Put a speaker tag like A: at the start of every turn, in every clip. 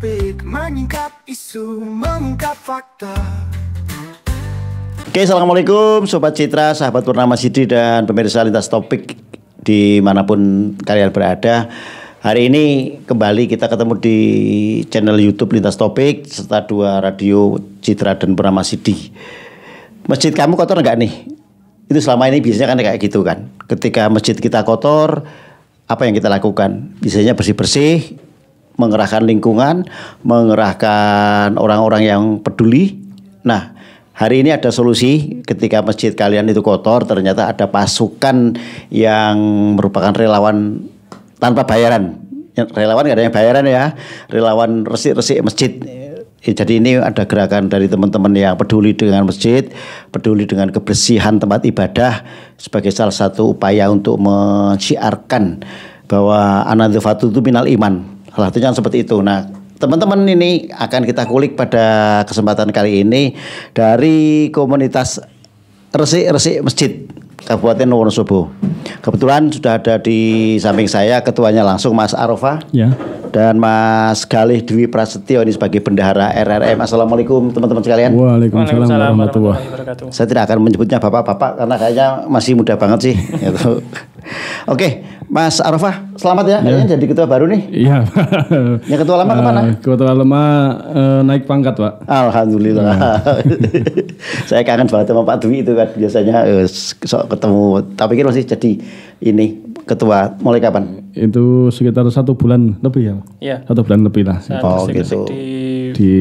A: topik, menyingkap isu, mengungkap fakta.
B: Oke, assalamualaikum Sobat Citra, sahabat Purnama Sidi dan pemirsa Lintas Topik dimanapun kalian berada. Hari ini kembali kita ketemu di channel YouTube Lintas Topik serta dua radio Citra dan Purnama Sidi. Masjid kamu kotor nggak nih? Itu selama ini biasanya kan kayak gitu kan. Ketika masjid kita kotor, apa yang kita lakukan? Biasanya bersih-bersih, mengerahkan lingkungan, mengerahkan orang-orang yang peduli. Nah, hari ini ada solusi. Ketika masjid kalian itu kotor, ternyata ada pasukan yang merupakan relawan tanpa bayaran. Relawan nggak ada yang bayaran ya, relawan resik-resik masjid. Jadi ini ada gerakan dari teman-teman yang peduli dengan masjid, peduli dengan kebersihan tempat ibadah sebagai salah satu upaya untuk mensiarkan bahwa an-nadzafatu itu minal iman. Salah satunya seperti itu. Nah, teman-teman ini akan kita kulik pada kesempatan kali ini dari komunitas resik-resik masjid Kabupaten Wonosobo. Kebetulan sudah ada di samping saya ketuanya langsung Mas Arafah.
C: Ya.
B: Dan Mas Galih Dwi Prasetyo ini sebagai bendahara RRM. Assalamualaikum teman-teman sekalian.
C: Waalaikumsalam warahmatullahi wabarakatuh.
B: Saya tidak akan menyebutnya bapak-bapak karena kayaknya masih muda banget sih. Oke, Mas Arafah, selamat ya. Kayaknya jadi ketua baru nih.
C: Iya.
B: Yang ketua lama kemana?
C: Ketua lama naik pangkat, Pak.
B: Alhamdulillah. Saya kangen banget sama Pak Dwi itu kan biasanya sok ketemu. Tapi kan masih jadi ini ketua mulai kapan?
C: Itu sekitar 1 bulan lebih ya.
D: Iya.
C: 1 bulan lebih lah.
B: Oh gitu.
C: Di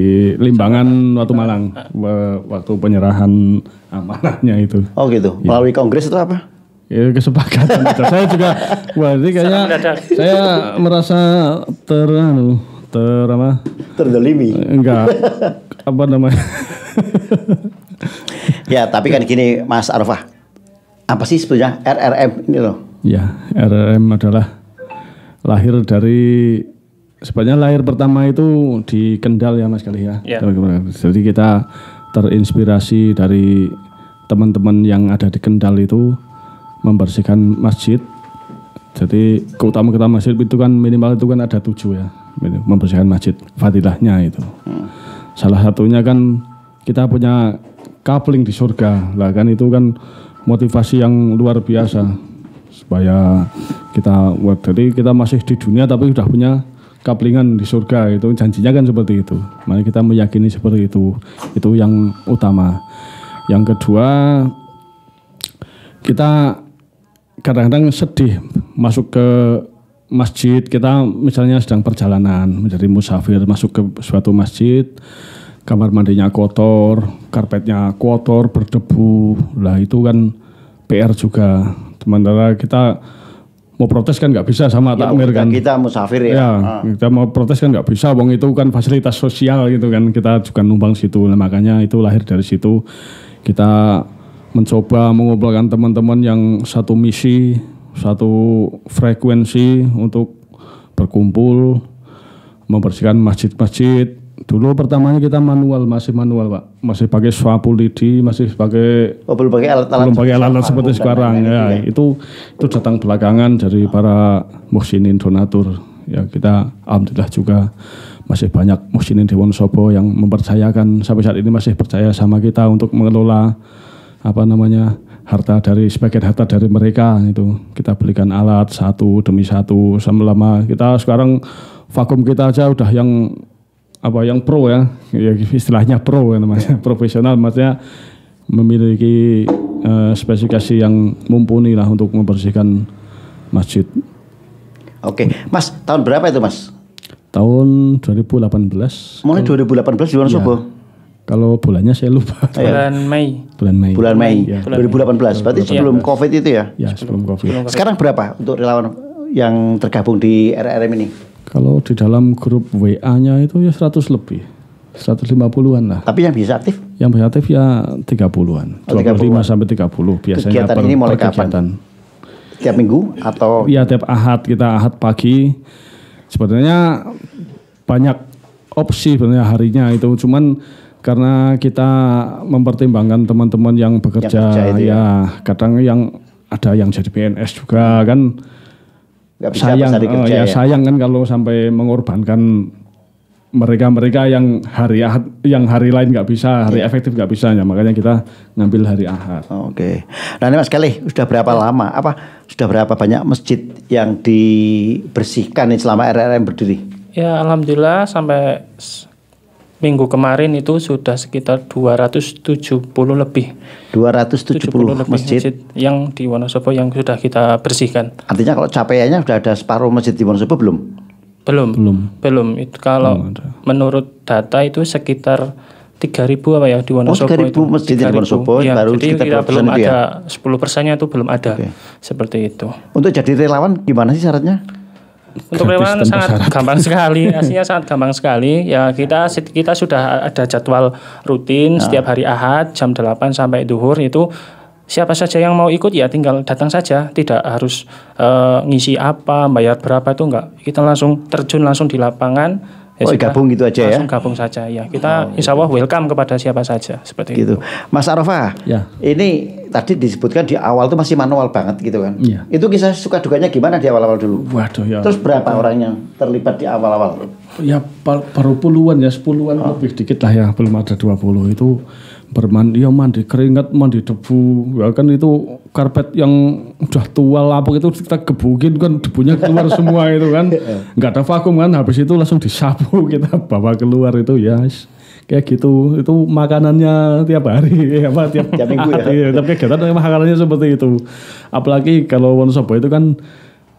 C: Limbangan, Watu Malang, waktu penyerahan amanahnya itu.
B: Oh gitu. Melalui kongres itu apa?
C: Ya, kesepakatan itu. Saya juga, wah ini kayaknya saya merasa
B: terdolimi.
C: Enggak, apa namanya?
B: Ya, tapi kan gini Mas Arafah. Apa sih sebetulnya RRM ini loh?
C: Ya, RRM adalah lahir dari sebenarnya lahir pertama itu di Kendal ya Mas Galih ya. Jadi kita terinspirasi dari teman-teman yang ada di Kendal itu membersihkan masjid. Jadi keutamaan masjid itu kan minimal itu kan ada 7 ya. Membersihkan masjid, fadilahnya itu. Salah satunya kan kita punya coupling di surga. Lah kan itu kan motivasi yang luar biasa supaya kita jadi kita masih di dunia tapi sudah punya couplingan di surga, itu janjinya kan seperti itu. Makanya kita meyakini seperti itu yang utama. Yang kedua, kita kadang-kadang sedih masuk ke masjid, kita misalnya sedang perjalanan menjadi musafir masuk ke suatu masjid, kamar mandinya kotor, karpetnya kotor, berdebu. Lah itu kan PR juga. Sementara kita mau protes kan nggak bisa sama
B: ya,
C: takmir kan.
B: Kita musafir ya.
C: Kita mau protes kan nggak bisa, wong itu kan fasilitas sosial gitu kan. Kita juga numpang situ. Nah, makanya itu lahir dari situ. Kita mencoba mengumpulkan teman-teman yang satu misi, satu frekuensi untuk berkumpul membersihkan masjid-masjid. Dulu pertamanya kita masih manual Pak, masih pakai swapu lidi, masih pakai
B: belum pakai
C: alat seperti sekarang ya. Itu datang belakangan dari para muhsinin donatur. Ya kita alhamdulillah juga masih banyak muhsinin di Wonosobo yang mempercayakan sampai saat ini masih percaya sama kita untuk mengelola sebagian harta dari mereka. Itu kita belikan alat satu demi satu selama kita sekarang vakum kita aja udah yang pro ya istilahnya pro namanya profesional, maksudnya memiliki spesifikasi yang mumpuni lah untuk membersihkan masjid.
B: Oke, Mas, tahun berapa itu Mas?
C: Tahun 2018.
B: Mulai 2018 di Wonosobo.
C: Ya. Kalau bulannya saya lupa.
D: Bulan Mei.
B: Bulan Mei.
C: Ya.
B: 2018. Berarti sebelum Covid itu ya?
C: Ya, sebelum COVID.
B: Sekarang berapa untuk relawan yang tergabung di RRM ini?
C: Kalau di dalam grup WA-nya itu ya 100 lebih. 150-an lah.
B: Tapi yang bisa aktif?
C: Yang bisa aktif ya 30-an. 25 sampai 30 biasanya.
B: Kegiatan ini mulai kapan? Tiap minggu atau?
C: Iya, tiap Ahad. Kita Ahad pagi. Sebenarnya banyak opsi sebenarnya harinya itu, cuman karena kita mempertimbangkan teman-teman yang bekerja ya, kadang yang ada yang jadi PNS juga kan,
B: sayang
C: sayang kan kalau sampai mengorbankan mereka yang hari Ahad, yang hari lain nggak bisa, hari efektif nggak bisa ya, makanya kita ngambil hari Ahad.
B: Oke. Nah ini Mas Galih, sudah berapa lama? Sudah berapa banyak masjid yang dibersihkan nih selama RRM berdiri?
D: Ya alhamdulillah sampai minggu kemarin itu sudah sekitar 270 lebih.
B: 270 masjid
D: yang di Wonosobo yang sudah kita bersihkan.
B: Artinya kalau capaiannya sudah ada separuh masjid di Wonosobo belum?
D: Belum. Itu kalau menurut data itu sekitar 3.000 apa ya di Wonosobo.
B: 3.000 masjid di Wonosobo
D: ya,
B: baru
D: jadi kita belum
B: itu
D: ada 10%-nya itu belum ada. Seperti itu.
B: Untuk jadi relawan gimana sih syaratnya?
D: Untuk relawan sangat gampang sekali, aslinya sangat gampang sekali. Ya kita sudah ada jadwal rutin setiap hari Ahad jam 8 sampai duhur itu. Siapa saja yang mau ikut ya tinggal datang saja, tidak harus ngisi apa, bayar berapa itu enggak. Kita langsung terjun langsung di lapangan. Ya
B: gabung gitu aja
D: langsung gabung saja ya. Kita insya Allah welcome kepada siapa saja seperti
B: gitu.
D: itu.
B: Mas Arafah, ini tadi disebutkan di awal tuh masih manual banget gitu kan. Itu kisah suka duganya gimana di awal-awal dulu?
C: Waduh ya.
B: Terus berapa orang yang terlibat di awal-awal?
C: Ya baru puluhan ya, 10-an lebih dikit lah ya, belum ada 20 itu. Mandi keringat, mandi debu, ya kan itu karpet yang udah tua lapuk itu kita gebukin kan debunya keluar semua itu kan, nggak ada vakum kan, habis itu langsung disapu kita bawa keluar itu ya, kayak gitu, itu makanannya tiap hari, tiap minggu ya. Tapi kegiatan makanannya seperti itu, apalagi kalau Wonosobo itu kan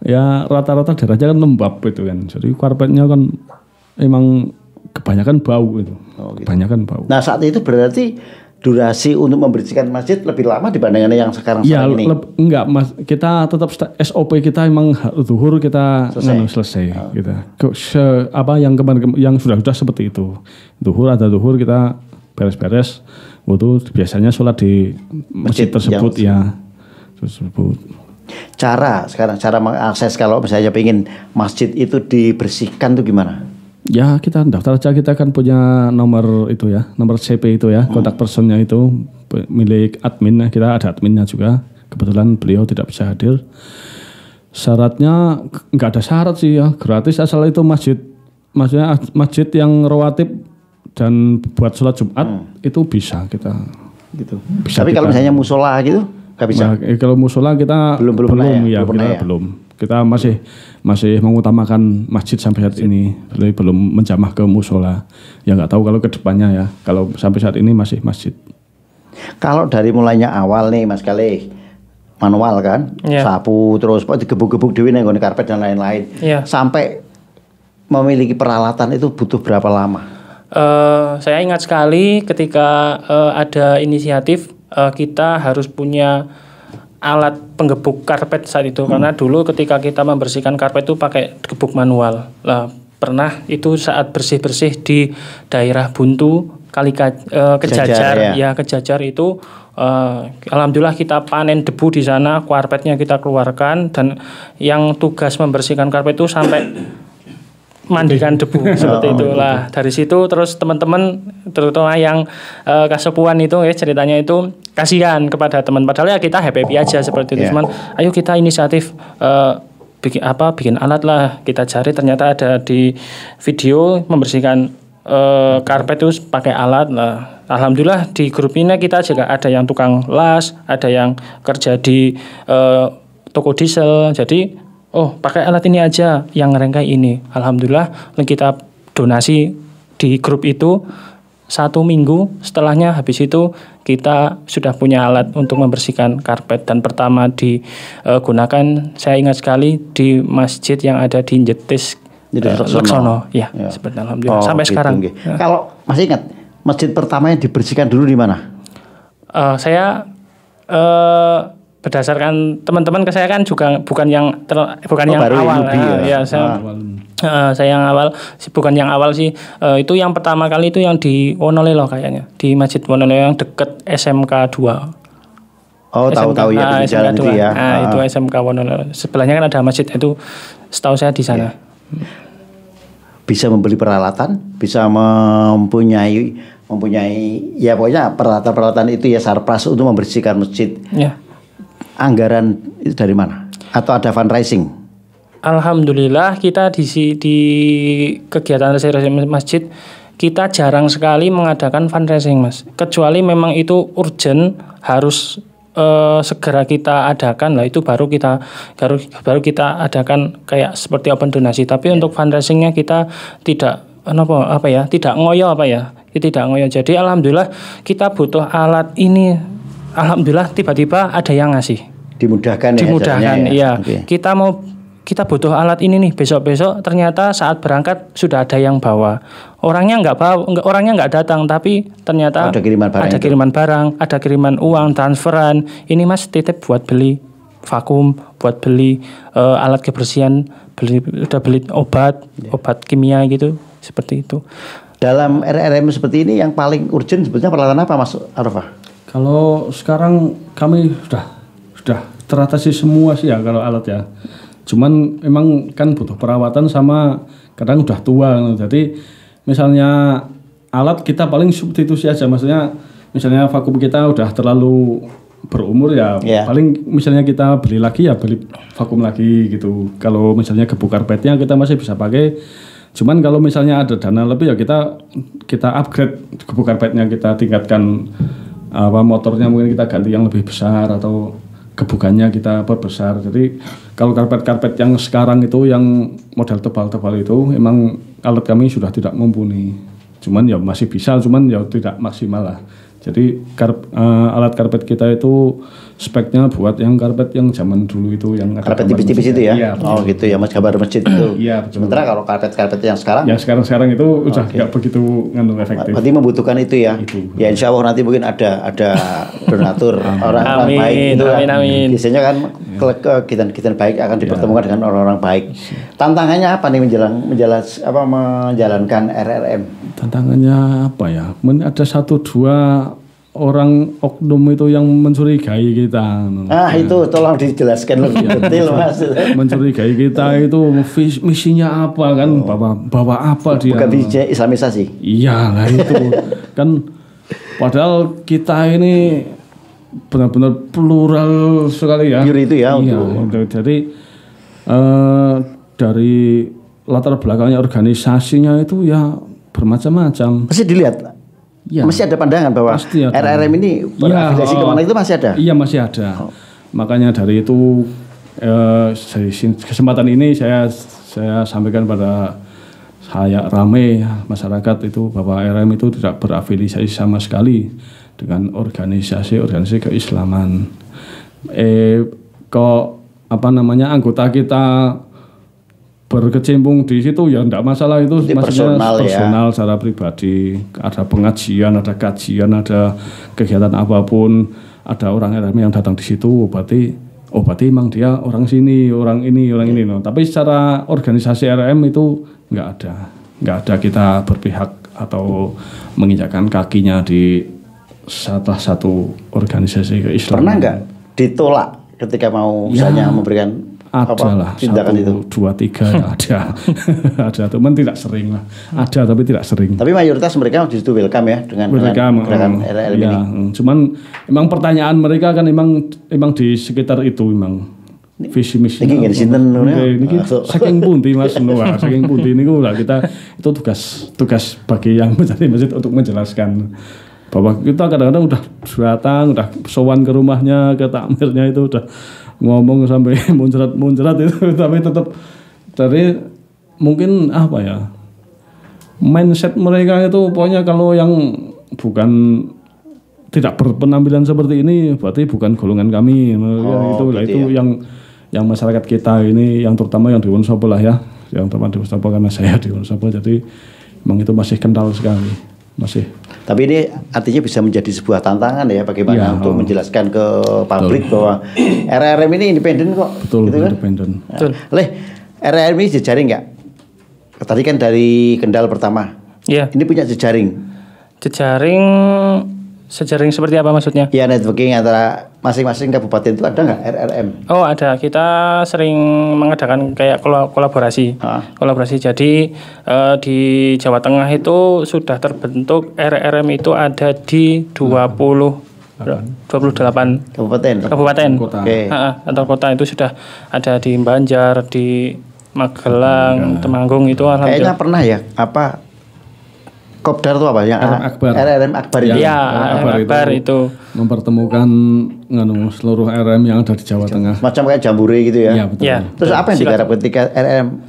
C: ya rata-rata daerahnya kan lembab itu kan, jadi karpetnya kan emang kebanyakan bau itu, kebanyakan bau.
B: Nah saat itu berarti durasi untuk membersihkan masjid lebih lama dibandingkan yang sekarang ini?
C: Enggak mas, kita tetap SOP kita emang zuhur kita selesai. Kita yang kemarin yang sudah seperti itu. Zuhur kita beres-beres. Itu biasanya sholat di masjid tersebut ya. Cara
B: mengakses kalau misalnya pengen masjid itu dibersihkan tuh gimana?
C: Ya kita daftar aja, kita kan punya nomor itu ya, nomor CP itu ya, kontak personnya itu milik admin, kita ada adminnya juga. Kebetulan beliau tidak bisa hadir. Syaratnya nggak ada syarat sih ya, gratis asal itu maksudnya masjid yang rawatib dan buat sholat Jumat itu bisa kita. Gitu. Bisa.
B: Tapi kalau misalnya musola gitu nggak bisa.
C: Nah, kalau musola kita belum. Kita masih mengutamakan masjid sampai saat ini, belum menjamah ke musola. Ya nggak tahu kalau ke depannya ya. Kalau sampai saat ini masih masjid.
B: Kalau dari mulainya awal nih Mas Galih, manual kan, sapu terus digebuk-gebuk dewi nenggon karpet dan lain-lain, sampai memiliki peralatan itu butuh berapa lama?
D: Saya ingat sekali ketika ada inisiatif kita harus punya alat penggebuk karpet saat itu, karena dulu ketika kita membersihkan karpet itu pakai gebuk manual. Lah pernah itu saat bersih-bersih di daerah Buntu Kejajar Kejajar itu alhamdulillah kita panen debu di sana, karpetnya kita keluarkan, dan yang tugas membersihkan karpet itu sampai mandikan debu seperti itulah. Dari situ terus teman-teman terutama yang kasepuan itu ceritanya itu kasihan kepada teman, padahal ya kita happy aja seperti itu. Cuman ayo kita inisiatif bikin alat lah, kita cari ternyata ada di video membersihkan karpet itu pakai alat lah. Alhamdulillah di grup ini kita juga ada yang tukang las, ada yang kerja di toko diesel, jadi pakai alat ini aja yang ngerengkai ini. Alhamdulillah kita donasi di grup itu 1 minggu, setelahnya habis itu kita sudah punya alat untuk membersihkan karpet, dan pertama digunakan saya ingat sekali di masjid yang ada di Jetis Leksono ya. Seperti alhamdulillah sampai sekarang.
B: Ya. Kalau masih ingat masjid pertama yang dibersihkan dulu di mana?
D: Saya berdasarkan teman-teman ke saya kan juga bukan yang awal saya yang awal bukan yang awal sih, itu yang pertama kali itu yang di Wonolelo kayaknya, di Masjid Wonolelo yang deket SMK 2.
B: Tahu ya di jalan itu ya.
D: Itu SMK Wonolelo, sebelahnya kan ada masjid itu, setahu saya di sana.
B: Bisa membeli peralatan, bisa mempunyai ya pokoknya peralatan itu ya sarpras untuk membersihkan masjid. Anggaran itu dari mana? Atau ada fundraising?
D: Alhamdulillah kita di kegiatan restorasi masjid kita jarang sekali mengadakan fundraising, Mas. Kecuali memang itu urgent harus segera kita adakan lah, itu baru kita adakan kayak seperti open donasi. Tapi untuk fundraisingnya kita tidak tidak ngoyo tidak ngoyo. Jadi alhamdulillah kita butuh alat ini, alhamdulillah tiba-tiba ada yang ngasih. Dimudahkan ya. Okay. Kita butuh alat ini nih, besok ternyata saat berangkat sudah ada yang bawa. Orangnya nggak datang, tapi ternyata ada kiriman barang, ada kiriman uang, transferan. Ini Mas titip buat beli vakum, buat beli alat kebersihan, beli obat kimia gitu, seperti itu.
B: Dalam RRM seperti ini yang paling urgent sebetulnya peralatan apa, Mas Arafah?
C: Kalau sekarang kami sudah teratasi semua sih ya kalau alat ya. Cuman memang kan butuh perawatan sama kadang udah tua. Jadi misalnya alat kita paling substitusi aja. Maksudnya misalnya vakum kita udah terlalu berumur ya, paling misalnya kita beli lagi ya beli vakum lagi gitu. Kalau misalnya gebuk karpetnya kita masih bisa pakai. Cuman kalau misalnya ada dana lebih ya kita upgrade gebuk karpetnya, kita tingkatkan motornya, mungkin kita ganti yang lebih besar atau gebukannya kita perbesar. Jadi kalau karpet-karpet yang sekarang itu yang model tebal-tebal itu memang alat kami sudah tidak mumpuni. Cuman ya masih bisa, cuman ya tidak maksimal lah. Jadi alat karpet kita itu speknya buat yang karpet yang zaman dulu itu yang
B: karpet tipis-tipis itu ya. Iya, gitu ya, Mas, gambar masjid itu.
C: Iya, betul.
B: Sementara kalau karpet yang sekarang
C: itu udah nggak begitu ngandung efektif.
B: Berarti membutuhkan itu ya. Ya insya Allah nanti mungkin ada donatur orang baik itu.
D: Amin.
B: Biasanya kan kegiatan baik akan dipertemukan dengan orang-orang baik. Tantangannya apa nih menjalankan RRM?
C: Tantangannya apa ya? Ada 1-2 orang oknum itu yang mencurigai kita.
B: Itu tolong dijelaskan lebih detail, Mas.
C: Mencurigai kita itu misinya apa kan? Bawa apa dia?
B: Bukan bisa Islamisasi.
C: Iya lah itu kan. Padahal kita ini benar-benar plural sekali ya.
B: Pure itu ya.
C: Iya, jadi dari latar belakangnya organisasinya itu ya bermacam-macam.
B: Masih dilihat? Ya. Masih ada pandangan bahwa RRM ini berafiliasi kemana itu masih ada?
C: Iya masih ada. Makanya dari itu dari kesempatan ini saya sampaikan pada ramai masyarakat itu bahwa RRM itu tidak berafiliasi sama sekali dengan organisasi keislaman. Anggota kita berkecimpung di situ ya enggak masalah, itu maksudnya personal secara pribadi, ada pengajian, ada kajian, ada kegiatan apapun, ada orang RRM yang datang di situ, berarti emang dia orang sini, orang ini no. Tapi secara organisasi RRM itu enggak ada kita berpihak atau menginjakkan kakinya di salah satu organisasi keislaman.
B: Pernah enggak ditolak ketika mau misalnya memberikan
C: ada lah, 1, 2, 3 ya ada, teman tidak sering lah, ada tapi tidak sering.
B: Tapi mayoritas mereka justru welcome ya dengan gerakan RRM ini.
C: Cuman emang pertanyaan mereka kan emang di sekitar itu emang visi misi. Ini saking pundi Mas Noah, saking pundi ini lah kita itu tugas bagi yang mencari masjid untuk menjelaskan bahwa kita kadang-kadang udah datang, udah sowan ke rumahnya, ke takmirnya itu udah ngomong sampai muncrat itu, tapi tetap dari mungkin mindset mereka itu pokoknya kalau yang bukan tidak berpenampilan seperti ini berarti bukan golongan kami. Itu yang masyarakat kita ini, yang terutama yang di Wonosobo lah ya, yang teman di Wonosobo karena saya di Wonosobo, jadi memang itu masih kental sekali. Masih.
B: Tapi ini artinya bisa menjadi sebuah tantangan ya bagaimana untuk menjelaskan ke publik bahwa RRM ini independen kok.
C: Betul, gitu independen.
B: Kan? RRM ini jejaring nggak? Tadi kan dari Kendal pertama.
D: Iya.
B: Ini punya jejaring.
D: Sejaring seperti apa maksudnya?
B: Ya, networking antara masing-masing kabupaten itu ada nggak RRM?
D: Oh ada, kita sering mengadakan kayak kolaborasi. Kolaborasi. Jadi di Jawa Tengah itu sudah terbentuk RRM itu ada di 28 kabupaten.
C: Kota.
D: Antar kota itu sudah ada di Banjar, di Magelang, Temanggung itu
B: Kayaknya
D: alhamdulillah.
B: pernah ya Kopdar itu apa yang RRM Akbar itu.
D: Iya, Akbar itu
C: mempertemukan seluruh RRM yang ada di Jawa Tengah.
B: Macam kayak jambore gitu ya.
C: Iya betul.
D: Ya.
B: Terus apa yang digarap ketika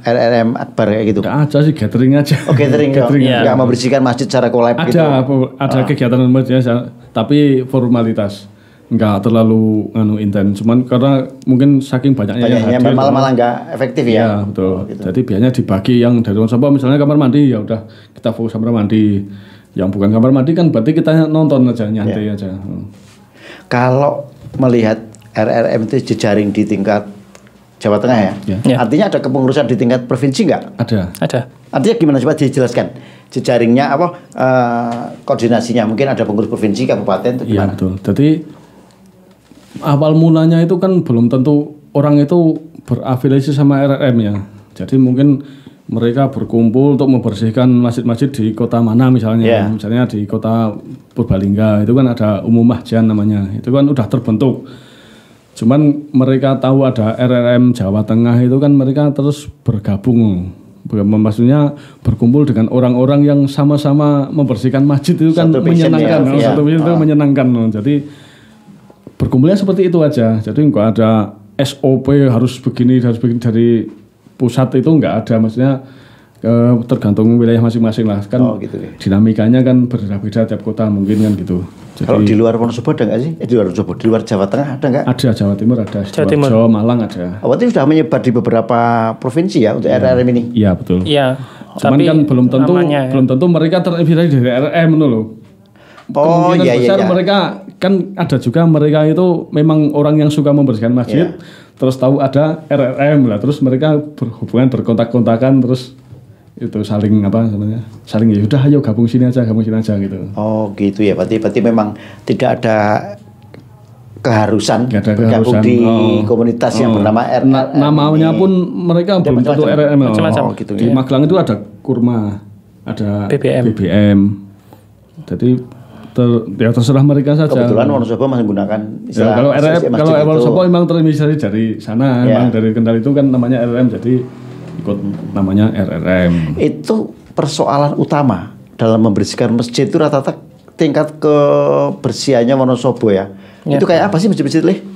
B: RRM Akbar kayak gitu?
C: Nggak aja sih gathering aja.
B: Oh gathering,
D: ya.
B: nggak membersihkan masjid secara collab gitu.
C: Ada kegiatan masjid tapi formalitas. Nggak terlalu intens, cuman karena mungkin saking banyaknya yang hadir,
B: malah nggak efektif ya.
C: Iya betul. Gitu. Jadi biasanya dibagi yang dari Wonosobo misalnya kamar mandi ya udah kita fokus kamar mandi. Yang bukan kamar mandi kan berarti kita nonton aja nyantai aja.
B: Kalau melihat RRM itu jejaring di tingkat Jawa Tengah ya, artinya ada kepengurusan di tingkat provinsi nggak?
D: Ada.
B: Artinya gimana coba dijelaskan? Jejaringnya apa? Koordinasinya mungkin ada pengurus provinsi, kabupaten itu gimana?
C: Iya betul. Jadi awal mulanya itu kan belum tentu orang itu berafiliasi sama RRM ya. Jadi mungkin mereka berkumpul untuk membersihkan masjid-masjid di kota mana misalnya. Misalnya di kota Purbalingga itu kan ada Umum Mahjan namanya. Itu kan udah terbentuk. Cuman mereka tahu ada RRM Jawa Tengah itu kan mereka terus bergabung. Maksudnya berkumpul dengan orang-orang yang sama-sama membersihkan masjid itu kan menyenangkan. Satu vision itu menyenangkan. Jadi berkumpulnya seperti itu aja. Jadi nggak ada SOP harus begini dari pusat itu nggak ada. Maksudnya tergantung wilayah masing-masing lah. Kan
B: gitu ya.
C: Dinamikanya kan berbeda-beda tiap kota mungkin kan gitu. Jadi,
B: kalau di luar Wonosobo ada nggak sih? Di luar Wonosobo, di luar Jawa Tengah ada nggak?
C: Ada, Jawa Timur ada, Jawa Malang ada.
B: Berarti sudah menyebar di beberapa provinsi ya untuk RRM ini?
C: Iya betul.
D: Iya.
C: Cuman kan belum tentu mereka terinspirasi dari RRM loh. Kemungkinan besar mereka kan ada juga mereka itu memang orang yang suka membersihkan masjid, terus tahu ada RRM lah, terus mereka berhubungan berkontak-kontakan, terus itu saling ya udah ayo gabung sini aja gitu. Oh
B: gitu ya, berarti memang tidak ada keharusan bergabung di komunitas yang bernama RRM.
C: Namanya pun mereka belum tentu RRM.
B: Gitu
C: di Magelang itu ada Kurma, ada BBM. Jadi terserah mereka saja.
B: Kebetulan Wonosobo masih menggunakan istilah
C: kalau Wonosobo memang terinspirasi dari sana, memang dari Kendal itu kan namanya RRM, jadi ikut namanya RRM.
B: Itu persoalan utama dalam membersihkan masjid itu rata-rata tingkat kebersihannya Wonosobo ya. Itu kayak apa sih masjid-masjid Lih?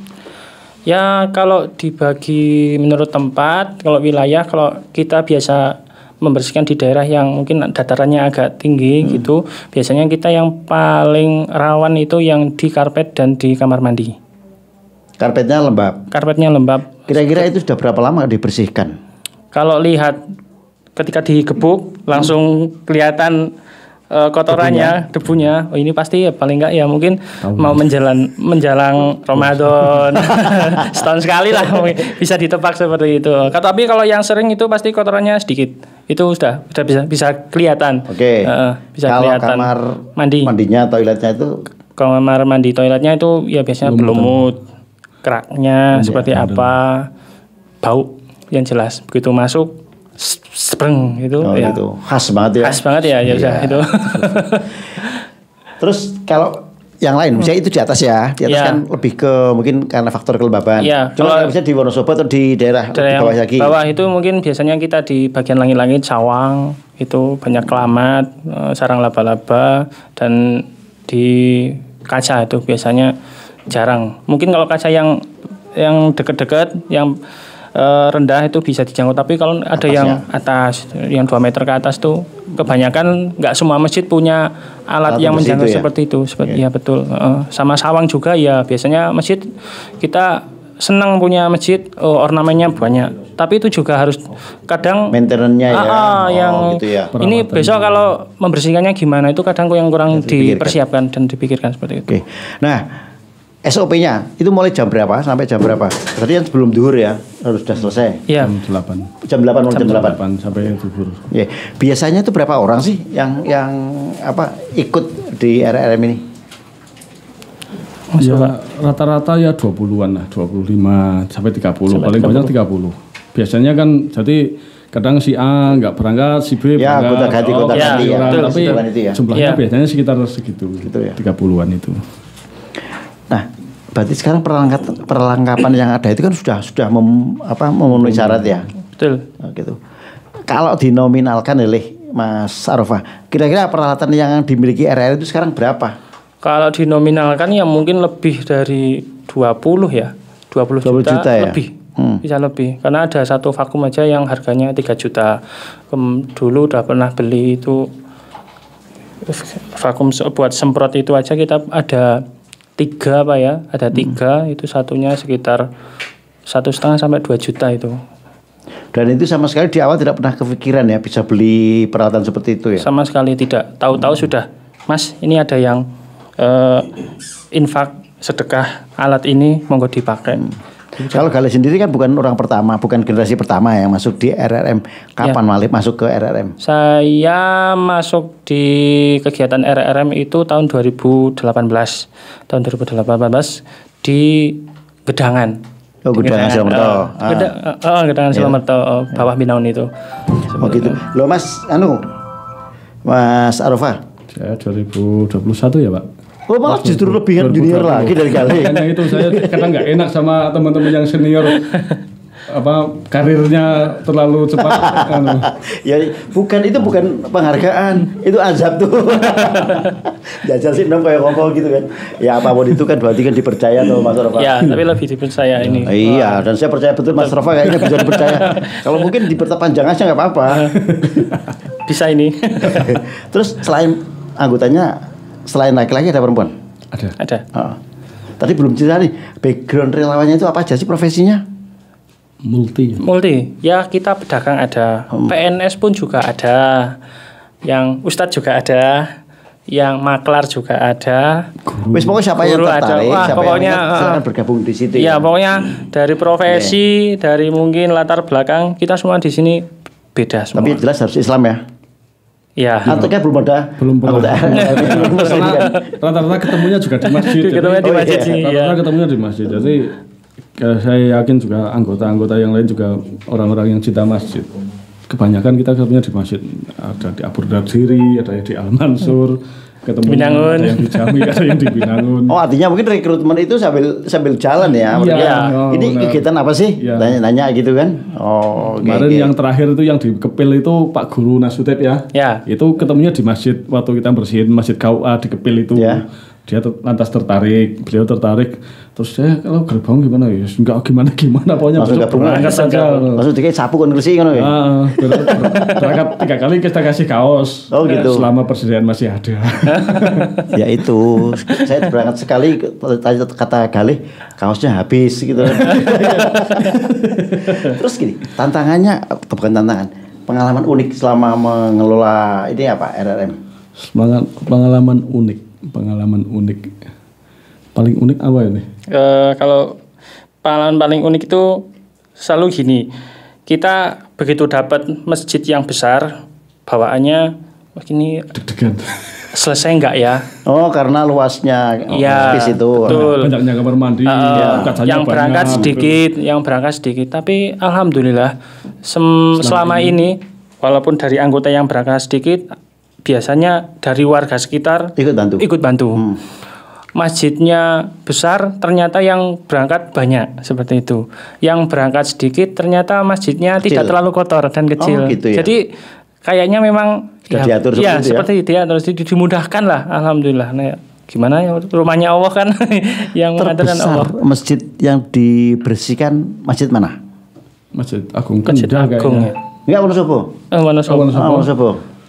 D: Ya kalau dibagi menurut tempat, kalau wilayah, kalau kita biasa membersihkan di daerah yang mungkin datarannya agak tinggi gitu, biasanya kita yang paling rawan itu yang di karpet dan di kamar mandi.
B: Karpetnya lembab. Kira-kira itu sudah berapa lama dibersihkan? Kalau
D: lihat ketika digebuk langsung kelihatan kotorannya, debunya. Oh ini pasti ya paling enggak ya mungkin mau menjelang Ramadan setahun sekali lah bisa ditebak seperti itu. Tapi kalau yang sering itu pasti kotorannya sedikit. Itu sudah bisa kelihatan.
B: Oke.
D: Bisa
B: kalau
D: kelihatan.
B: Kamar mandinya, toiletnya itu?
D: Kamar mandi, toiletnya itu ya biasanya berlumut, keraknya seperti apa, bau yang jelas. Begitu masuk spreng itu ya.
B: Gitu. Khas banget ya.
D: Itu.
B: Terus kalau yang lain bisa itu di atas ya. Di atas kan lebih ke mungkin karena faktor kelembaban. Cuma bisa di Wonosobo atau di daerah di bawah lagi.
D: Bawah itu mungkin biasanya kita di bagian langit-langit sawang itu banyak kelamat, sarang laba-laba, dan di kaca itu biasanya jarang. Mungkin kalau kaca yang dekat-dekat yang rendah itu bisa dijangkau, tapi kalau ada yang atas, yang 2 meter ke atas tuh kebanyakan nggak semua masjid punya alat yang menjangkau seperti itu. Ya betul. Sama sawang juga ya, biasanya masjid kita senang punya masjid, ornamennya banyak, tapi itu juga harus kadang
B: maintenance-nya
D: gitu ya. Ini besok kalau membersihkannya gimana itu kadang yang kurang dipersiapkan dan dipikirkan seperti itu.
B: Nah, SOP-nya itu mulai jam berapa sampai jam berapa? Berarti yang sebelum duhur ya harus sudah selesai.
D: Iya.
C: Jam 8
B: sampai duhur. Ya. Biasanya itu berapa orang sih yang ikut di RRM ini?
C: Ya, rata-rata ya 20-an lah, 25 sampai 30, paling banyak 30. Biasanya kan jadi kadang si A nggak berangkat, si B berangkat.
B: Kota ganti ya.
C: Tapi jumlahnya biasanya sekitar segitu, gitu ya. 30-an itu.
B: Nah, berarti sekarang perlengkapan yang ada itu kan sudah memenuhi syarat ya.
D: Betul.
B: Nah, gitu. Kalau dinominalkan oleh Mas Arafah, kira-kira peralatan yang dimiliki RRM itu sekarang berapa?
D: Kalau dinominalkan ya mungkin lebih dari 20 ya. 20 juta
B: ya?
D: lebih. Bisa lebih. Karena ada satu vakum aja yang harganya 3 juta. Dulu udah pernah beli itu vakum buat semprot itu aja kita ada 3 Pak ya. Ada 3 itu satunya sekitar 1,5 sampai 2 juta itu.
B: Dan itu sama sekali di awal tidak pernah kepikiran ya bisa beli peralatan seperti itu ya?
D: Sama sekali tidak. Tahu-tahu sudah, Mas ini ada yang infak sedekah alat ini monggo dipakai.
B: Kalau Galih sendiri kan bukan orang pertama, bukan generasi pertama yang masuk di RRM. Kapan Malik masuk ke RRM?
D: Saya masuk di kegiatan RRM itu tahun 2018. Tahun 2018 di Gedangan.
B: Oh, Gedangan Silomerto.
D: Gedangan Silomerto, bawah Binaun itu.
B: Oh gitu. Loh Mas Arafah.
C: Saya 2021 ya Pak.
B: Oh malah justru lebih junior lagi dari Galih.
C: Makanya itu saya kadang nggak enak sama teman-teman yang senior. Karirnya terlalu cepat.
B: Ya itu bukan penghargaan, itu azab tuh. Jajal sih dong kayak ngomong gitu kan. Ya apapun itu kan berarti kan dipercaya tuh Mas Arafah.
D: Ya tapi lebih dipercaya ini.
B: Iya dan saya percaya betul Mas Arafah kayaknya bisa dipercaya. Kalau mungkin diperpanjang aja nggak apa-apa.
D: Bisa ini.
B: Terus selain anggotanya selain laki-laki ada perempuan?
D: Ada.
B: Tadi belum cerita nih background relawannya itu apa aja sih profesinya?
C: Multi.
D: Ya kita pedagang ada, PNS pun juga ada, yang ustadz juga ada, yang maklar juga ada.
B: Wis pokoknya siapa yang tertarik, siapa
D: pokoknya,
B: yang silakan bergabung di situ.
D: Ya pokoknya dari profesi, dari mungkin latar belakang kita semua di sini beda semua.
B: Tapi jelas harus Islam ya.
D: Ya.
B: Atau kayak belum ada.
C: Belum pernah. Rata-rata ketemunya juga di masjid. Rata-rata ketemunya di masjid. Jadi saya yakin juga anggota-anggota yang lain juga orang-orang yang cinta masjid. Kebanyakan kita ketemunya di masjid. Ada di Abu Dhabi, ada di Al Mansur, ketemu ada yang di Jami, ada yang di Binangun.
B: Oh artinya mungkin rekrutmen itu sambil jalan ya. Ini kegiatan apa sih? Nanya gitu kan. Oh.
C: Kemarin yang terakhir itu yang di Kepil itu Pak Guru Nasutep ya. Itu ketemunya di masjid waktu kita bersihin masjid KUA di Kepil itu. Dia lantas beliau tertarik, terus saya kalau gerbang gimana ya, enggak gimana pokoknya berangkat saja.
B: Langsung dikasih sapu kan bersih kan ya.
C: Berangkat 3 kali kita kasih kaos.
B: Oh gitu.
C: Selama persediaan masih ada.
B: Ya itu, saya berangkat sekali kata Galih kaosnya habis gitu. Terus gini, tantangannya bukan tantangan, pengalaman unik selama mengelola ini apa RRM?
C: Pengalaman unik paling unik apa ini?
D: Kalau pengalaman paling unik itu selalu gini, kita begitu dapat masjid yang besar bawaannya begini
C: deg-degan.
D: Selesai enggak ya?
B: Oh karena luasnya space itu.
D: Betul.
C: Banyaknya kamar mandi.
D: Yang berangkat sedikit. Tapi alhamdulillah selama ini walaupun dari anggota yang berangkat sedikit, biasanya dari warga sekitar ikut bantu. Masjidnya besar, ternyata yang berangkat banyak seperti itu. Yang berangkat sedikit, ternyata masjidnya tidak terlalu kotor dan kecil.
B: Oh, gitu ya?
D: Jadi kayaknya memang
B: diatur
D: seperti itu ya. Terus dimudahkan lah, alhamdulillah. Nah, gimana ya rumahnya Allah kan yang mengaturkan Allah.
B: Masjid yang dibersihkan masjid mana?
C: Masjid Agung Kendal kayaknya.
B: Enggak Wonosobo.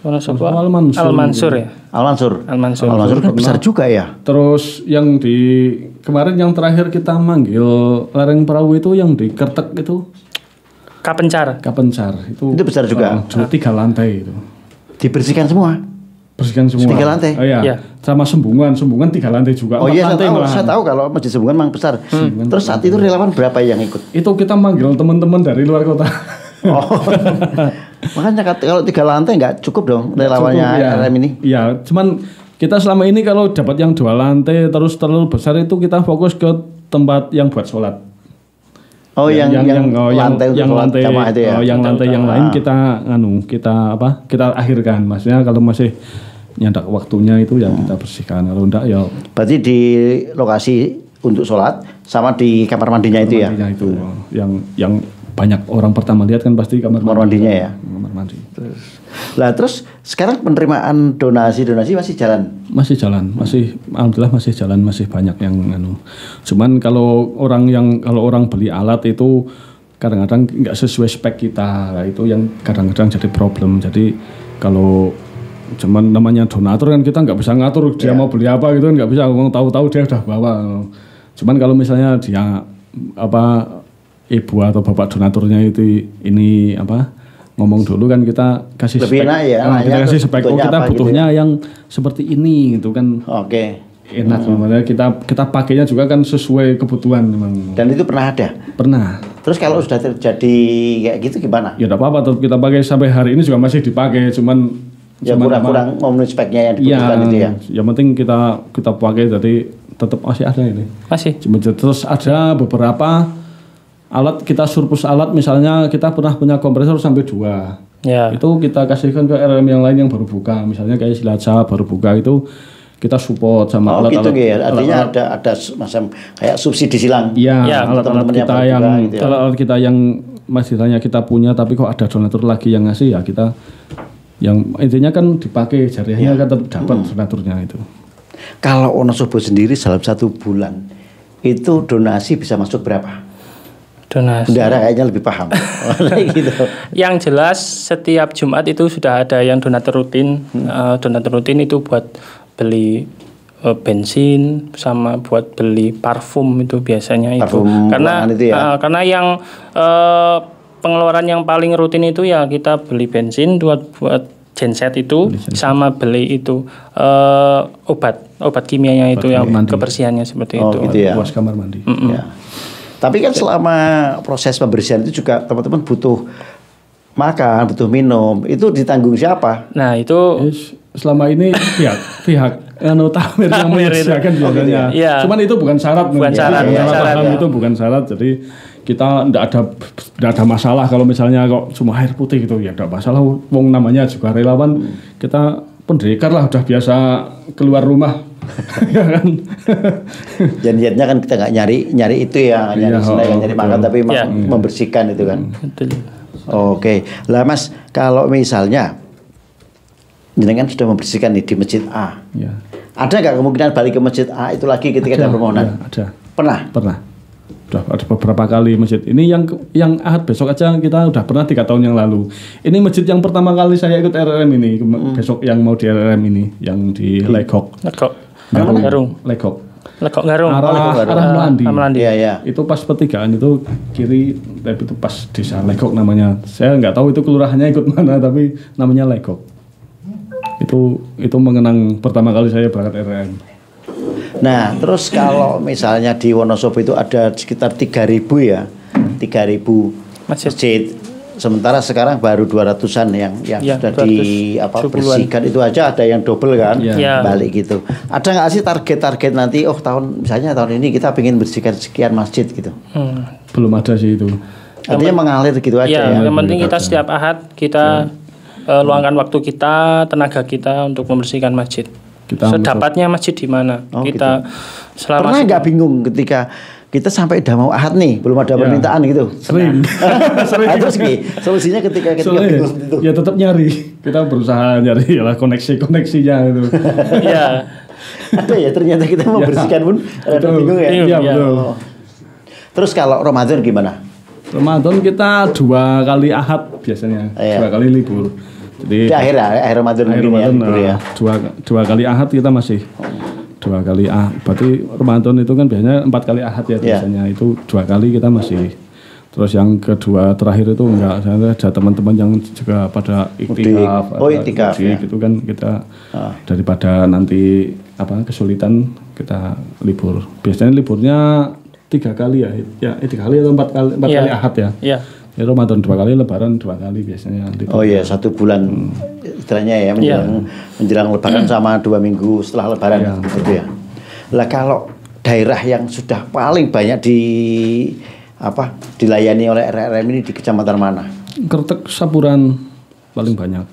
D: Wonosobo Al Mansur ya.
B: Al Mansur kan besar juga ya.
C: Terus yang di kemarin yang terakhir kita manggil lereng perahu itu yang di Kertek itu
D: Kapencar
C: itu
B: besar juga.
C: 3 lantai itu.
B: Dibersihkan semua.
C: 3
B: lantai.
C: Oh iya. Sama Sembungan 3 lantai juga.
B: Oh iya saya tahu kalau Masjid Sembungan memang besar. Terus saat itu relawan berapa yang ikut?
C: Itu kita manggil teman-teman dari luar kota.
B: Oh. Makanya kalau 3 lantai nggak cukup dong relawannya RRM ini.
C: Iya, cuman kita selama ini kalau dapat yang 2 lantai terus terlalu besar itu kita fokus ke tempat yang buat sholat.
B: Oh yang lantai jamaah itu ya.
C: Yang lantai yang lain kita akhirkan. Maksudnya kalau masih nyandak waktunya itu yang kita bersihkan. Kalau enggak ya.
B: Berarti di lokasi untuk sholat sama di kamar mandinya itu ya.
C: Itu yang banyak orang pertama lihat kan pasti kamar
B: mandinya ya.
C: Kamar mandi.
B: Terus sekarang penerimaan donasi masih jalan?
C: Masih jalan, alhamdulillah masih jalan, masih banyak yang Cuman kalau orang beli alat itu kadang-kadang nggak sesuai spek kita, nah, itu yang kadang-kadang jadi problem. Jadi kalau cuman namanya donatur kan kita nggak bisa ngatur dia mau beli apa gitu kan, nggak bisa ngomong tahu-tahu dia udah bawa. Cuman kalau misalnya dia ibu atau bapak donaturnya itu ini ngomong dulu kan kita kasih
B: lebih
C: spek,
B: enak ya,
C: kita kasih spek kita butuhnya gitu ya. Yang seperti ini gitu kan.
B: Oke.
C: Enak namanya kita pakainya juga kan sesuai kebutuhan memang.
B: Dan itu pernah ada?
C: Pernah.
B: Terus kalau sudah terjadi kayak gitu gimana?
C: Ya enggak apa-apa, tetap kita pakai sampai hari ini juga masih dipakai, cuman
B: kurang memenuhi speknya yang dibutuhkan itu ya. Yang
C: penting kita pakai, jadi tetap masih ada ini.
D: Masih.
C: Terus ada beberapa alat, kita surplus alat, misalnya kita pernah punya kompresor sampai 2.
D: Ya.
C: Itu kita kasihkan ke RRM yang lain yang baru buka, misalnya kayak Silaca baru buka itu kita support sama alat-alat.
B: Gitu ya. Artinya ada macam kayak subsidi silang.
C: Iya, alat-alat kita yang gitu ya. Alat kita yang masihnya kita punya tapi kok ada donatur lagi yang ngasih ya kita yang intinya kan dipakai jariahnya kan tetap dapat donaturnya itu.
B: Kalau Wonosobo sendiri dalam 1 bulan itu donasi bisa masuk berapa?
D: Donasi.
B: Bendara kayaknya lebih paham. Gitu.
D: Yang jelas setiap Jumat itu sudah ada yang donatur rutin. Donatur rutin itu buat beli bensin sama buat beli parfum itu biasanya itu. Karena yang pengeluaran yang paling rutin itu ya kita beli bensin buat genset itu sama beli itu obat kimianya itu yang mandi. Kebersihannya seperti itu.
B: Gitu ya.
C: Buat kamar mandi.
B: Ya. Tapi kan selama proses pembersihan itu juga teman-teman butuh makan, butuh minum, itu ditanggung siapa?
D: Nah itu
C: selama ini pihak tamir yang menyediakan biasanya.
D: Ya.
C: Cuman itu bukan syarat.
D: Bukan syarat.
C: Itu bukan syarat. Jadi kita tidak ada masalah kalau misalnya kok cuma air putih gitu ya tidak masalah. Wong namanya juga relawan, kita pendekar lah, udah biasa keluar rumah. Ya kan.
B: Niatnya kan kita nggak nyari itu ya, nyari makan tapi membersihkan itu kan.
D: Betul.
B: Oke, lah Mas, kalau misalnya jenengan sudah membersihkan nih di masjid A, ada nggak kemungkinan balik ke masjid A itu lagi ketika ada permohonan?
C: Ada.
B: Pernah.
C: Udah ada beberapa kali masjid. Ini yang Ahad besok aja kita udah pernah 3 tahun yang lalu. Ini masjid yang pertama kali saya ikut RRM ini, besok yang mau di RRM ini, yang di Legok. Garung. Legok arah Melandi. Ya. Itu pas pertigaan itu kiri, tapi itu pas desa Legok namanya. Saya nggak tahu itu kelurahannya ikut mana, tapi namanya Legok. Itu mengenang pertama kali saya berangkat RRM.
B: Nah, terus kalau misalnya di Wonosobo itu ada sekitar 3.000 ya, 3.000 masjid. Sementara sekarang baru 200-an yang sudah bersihkan, itu aja ada yang double kan, balik gitu. Ada nggak sih target nanti? Tahun ini kita pengen bersihkan sekian masjid gitu?
C: Belum ada sih itu.
B: Artinya mengalir gitu aja ya.
D: Yang penting kita setiap Ahad kita luangkan waktu kita, tenaga kita untuk membersihkan masjid. Sedapatnya masjid di mana? Kita selama
B: pernah nggak bingung ketika kita sampai udah mau Ahad nih, belum ada permintaan gitu?
C: Sering.
B: Terus solusinya ketika bingung itu?
C: Ya tetap nyari. Kita berusaha nyari koneksinya itu.
D: Iya.
B: Ada ya, ternyata kita membersihkan pun ada bingung ya.
C: Iya betul.
B: Terus kalau Ramadan gimana?
C: Ramadan kita 2 kali Ahad biasanya, 2 kali libur. Jadi
B: akhir Ramadan ya.
C: 2 kali Ahad kita masih 2 kali berarti Ramadan itu kan biasanya 4 kali Ahad ya biasanya. Itu 2 kali kita masih. Terus yang kedua terakhir itu enggak, saya ada teman-teman yang juga pada iktikaf gitu kan, kita daripada nanti kesulitan kita libur. Biasanya liburnya 3 kali ya 3 kali atau 4 kali Ahad ya. Iya. Ya, Ramadan 2 kali, Lebaran 2 kali biasanya.
B: Oh iya, 1 bulan istilahnya ya, menjelang Lebaran sama 2 minggu setelah Lebaran gitu ya. Lah kalau daerah yang sudah paling banyak dilayani oleh RRM ini di kecamatan mana?
C: Kretek Saburan paling banyak.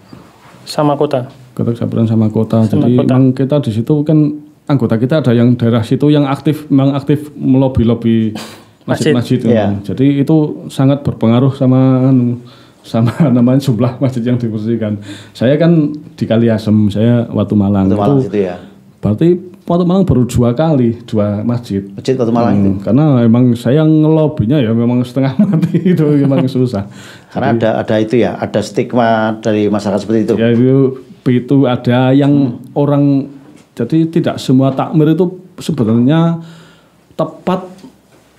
D: Sama kota.
C: Kretek Saburan sama kota. Jadi memang kita di situ kan anggota kita ada yang daerah situ yang aktif melobi masjid.
B: Ya.
C: Jadi itu sangat berpengaruh sama namanya jumlah masjid yang dibersihkan. Saya kan di Kaliasem, saya Watu Malang.
B: Itu ya.
C: Berarti Watu Malang baru 2 masjid.
B: Masjid Watu Malang itu.
C: Karena emang saya ngelobinya ya memang setengah mati itu memang susah.
B: Karena ada itu ya, ada stigma dari masyarakat seperti itu.
C: Ya itu ada yang orang, jadi tidak semua takmir itu sebenarnya tepat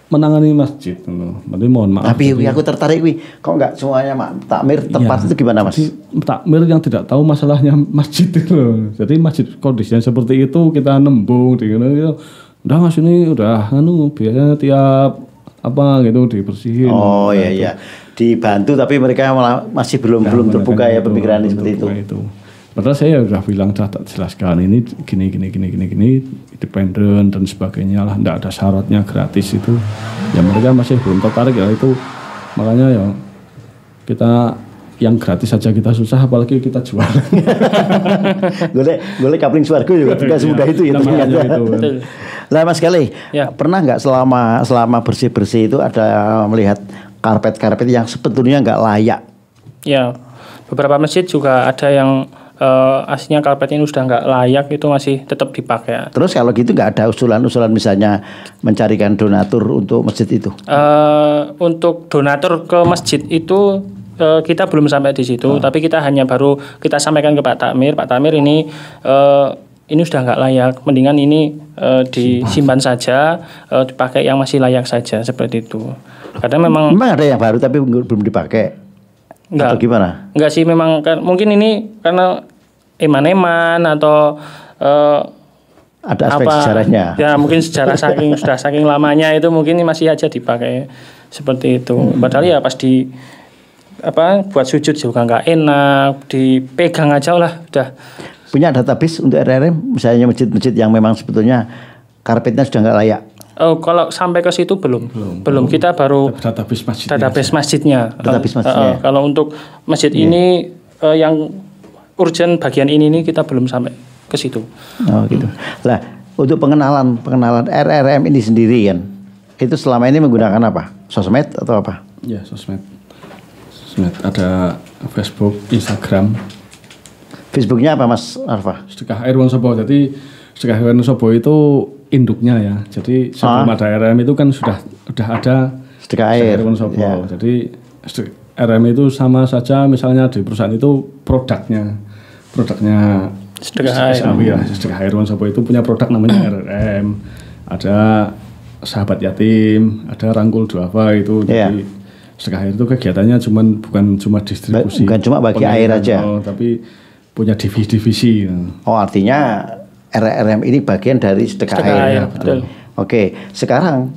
C: menangani masjid. Berarti mohon maaf.
B: Tapi aku tertarik kok nggak semuanya takmir tepat itu gimana Mas?
C: Takmir yang tidak tahu masalahnya masjid itu loh. Jadi masjid kondisinya seperti itu kita nembung gitu. Udah Mas ini udah biasanya tiap apa gitu dibersihin.
B: Oh iya. Dibantu tapi mereka malah masih belum terbuka ya pemikiran seperti itu.
C: Padahal saya udah bilang tak jelaskan ini gini independen dan sebagainya lah, enggak ada syaratnya, gratis itu. Ya mereka masih belum tertarik ya itu. Makanya ya kita yang gratis saja kita susah apalagi kita jual. Golek
B: kapling swarga juga tidak semudah itu ya ternyata. Lah Mas Galih, pernah nggak selama bersih-bersih itu ada melihat karpet yang sebetulnya nggak layak?
D: Ya, beberapa masjid juga ada yang aslinya karpetnya sudah nggak layak, itu masih tetap dipakai.
B: Terus kalau gitu nggak ada usulan misalnya mencarikan donatur untuk masjid itu?
D: Untuk donatur ke masjid itu kita belum sampai di situ, tapi kita hanya baru kita sampaikan ke Pak Takmir ini sudah nggak layak, mendingan ini disimpan saja, dipakai yang masih layak saja, seperti itu. Karena memang
B: ada yang baru tapi belum dipakai.
D: Enggak.
B: Atau gimana?
D: Enggak sih, memang mungkin ini karena eman-eman atau
B: ada aspek sejarahnya.
D: Ya mungkin sejarah saking lamanya itu mungkin masih aja dipakai seperti itu. Padahal ya pas buat sujud juga nggak enak, dipegang aja lah udah.
B: Punya database untuk RRM misalnya masjid-masjid yang memang sebetulnya karpetnya sudah nggak layak?
D: Oh, kalau sampai ke situ belum. Kita baru database masjidnya. Kalau untuk masjid ini yang urgent bagian ini kita belum sampai ke situ.
B: Oh gitu. Lah, untuk pengenalan RRM ini sendiri kan, itu selama ini menggunakan apa? Sosmed atau apa?
C: Ya, sosmed. Ada Facebook, Instagram.
B: Facebooknya apa Mas Arfa?
C: Sedekah Air Wonosobo. Jadi Sedekah Air Wonosobo itu induknya ya. Jadi sebelum ada RRM itu kan sudah ada
B: Sedekah Air
C: Wonosobo. Ya. Jadi RRM itu sama saja misalnya di perusahaan itu produknya
D: Sedekah Air.
C: Ya, Sedekah Air Wonosobo itu punya produk namanya RRM. Ada Sahabat Yatim, ada Rangkul Duafa itu. Jadi Sedekah Air itu kegiatannya bukan cuma distribusi.
B: Bukan cuma bagi air aja.
C: Tapi punya divisi.
B: Oh, artinya RRM ini bagian dari Sedekah Air.
D: Betul.
B: Oke, sekarang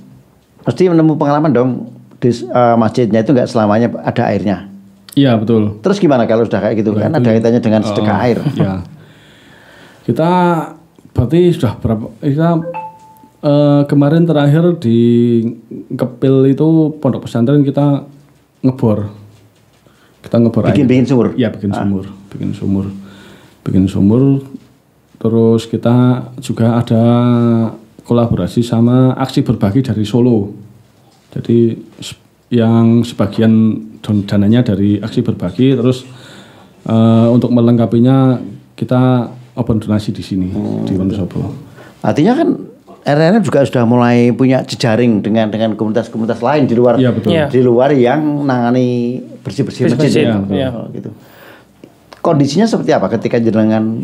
B: mesti menemukan pengalaman dong di masjidnya itu nggak selamanya ada airnya.
C: Iya betul.
B: Terus gimana kalau sudah kayak gitu? Kan ada kaitannya dengan Sedekah Air.
C: Ya. Kita berarti sudah berapa? Kita kemarin terakhir di Kepil itu pondok pesantren kita ngebor. Bikin sumur. Iya bikin sumur. Terus kita juga ada kolaborasi sama aksi berbagi dari Solo. Jadi yang sebagian dananya dari aksi berbagi, terus untuk melengkapinya kita open donasi di sini di Wonosobo.
B: Artinya kan RRM juga sudah mulai punya jejaring dengan komunitas-komunitas lain di luar di luar yang nangani bersih-bersih masjid. Gitu. Kondisinya seperti apa ketika jenengan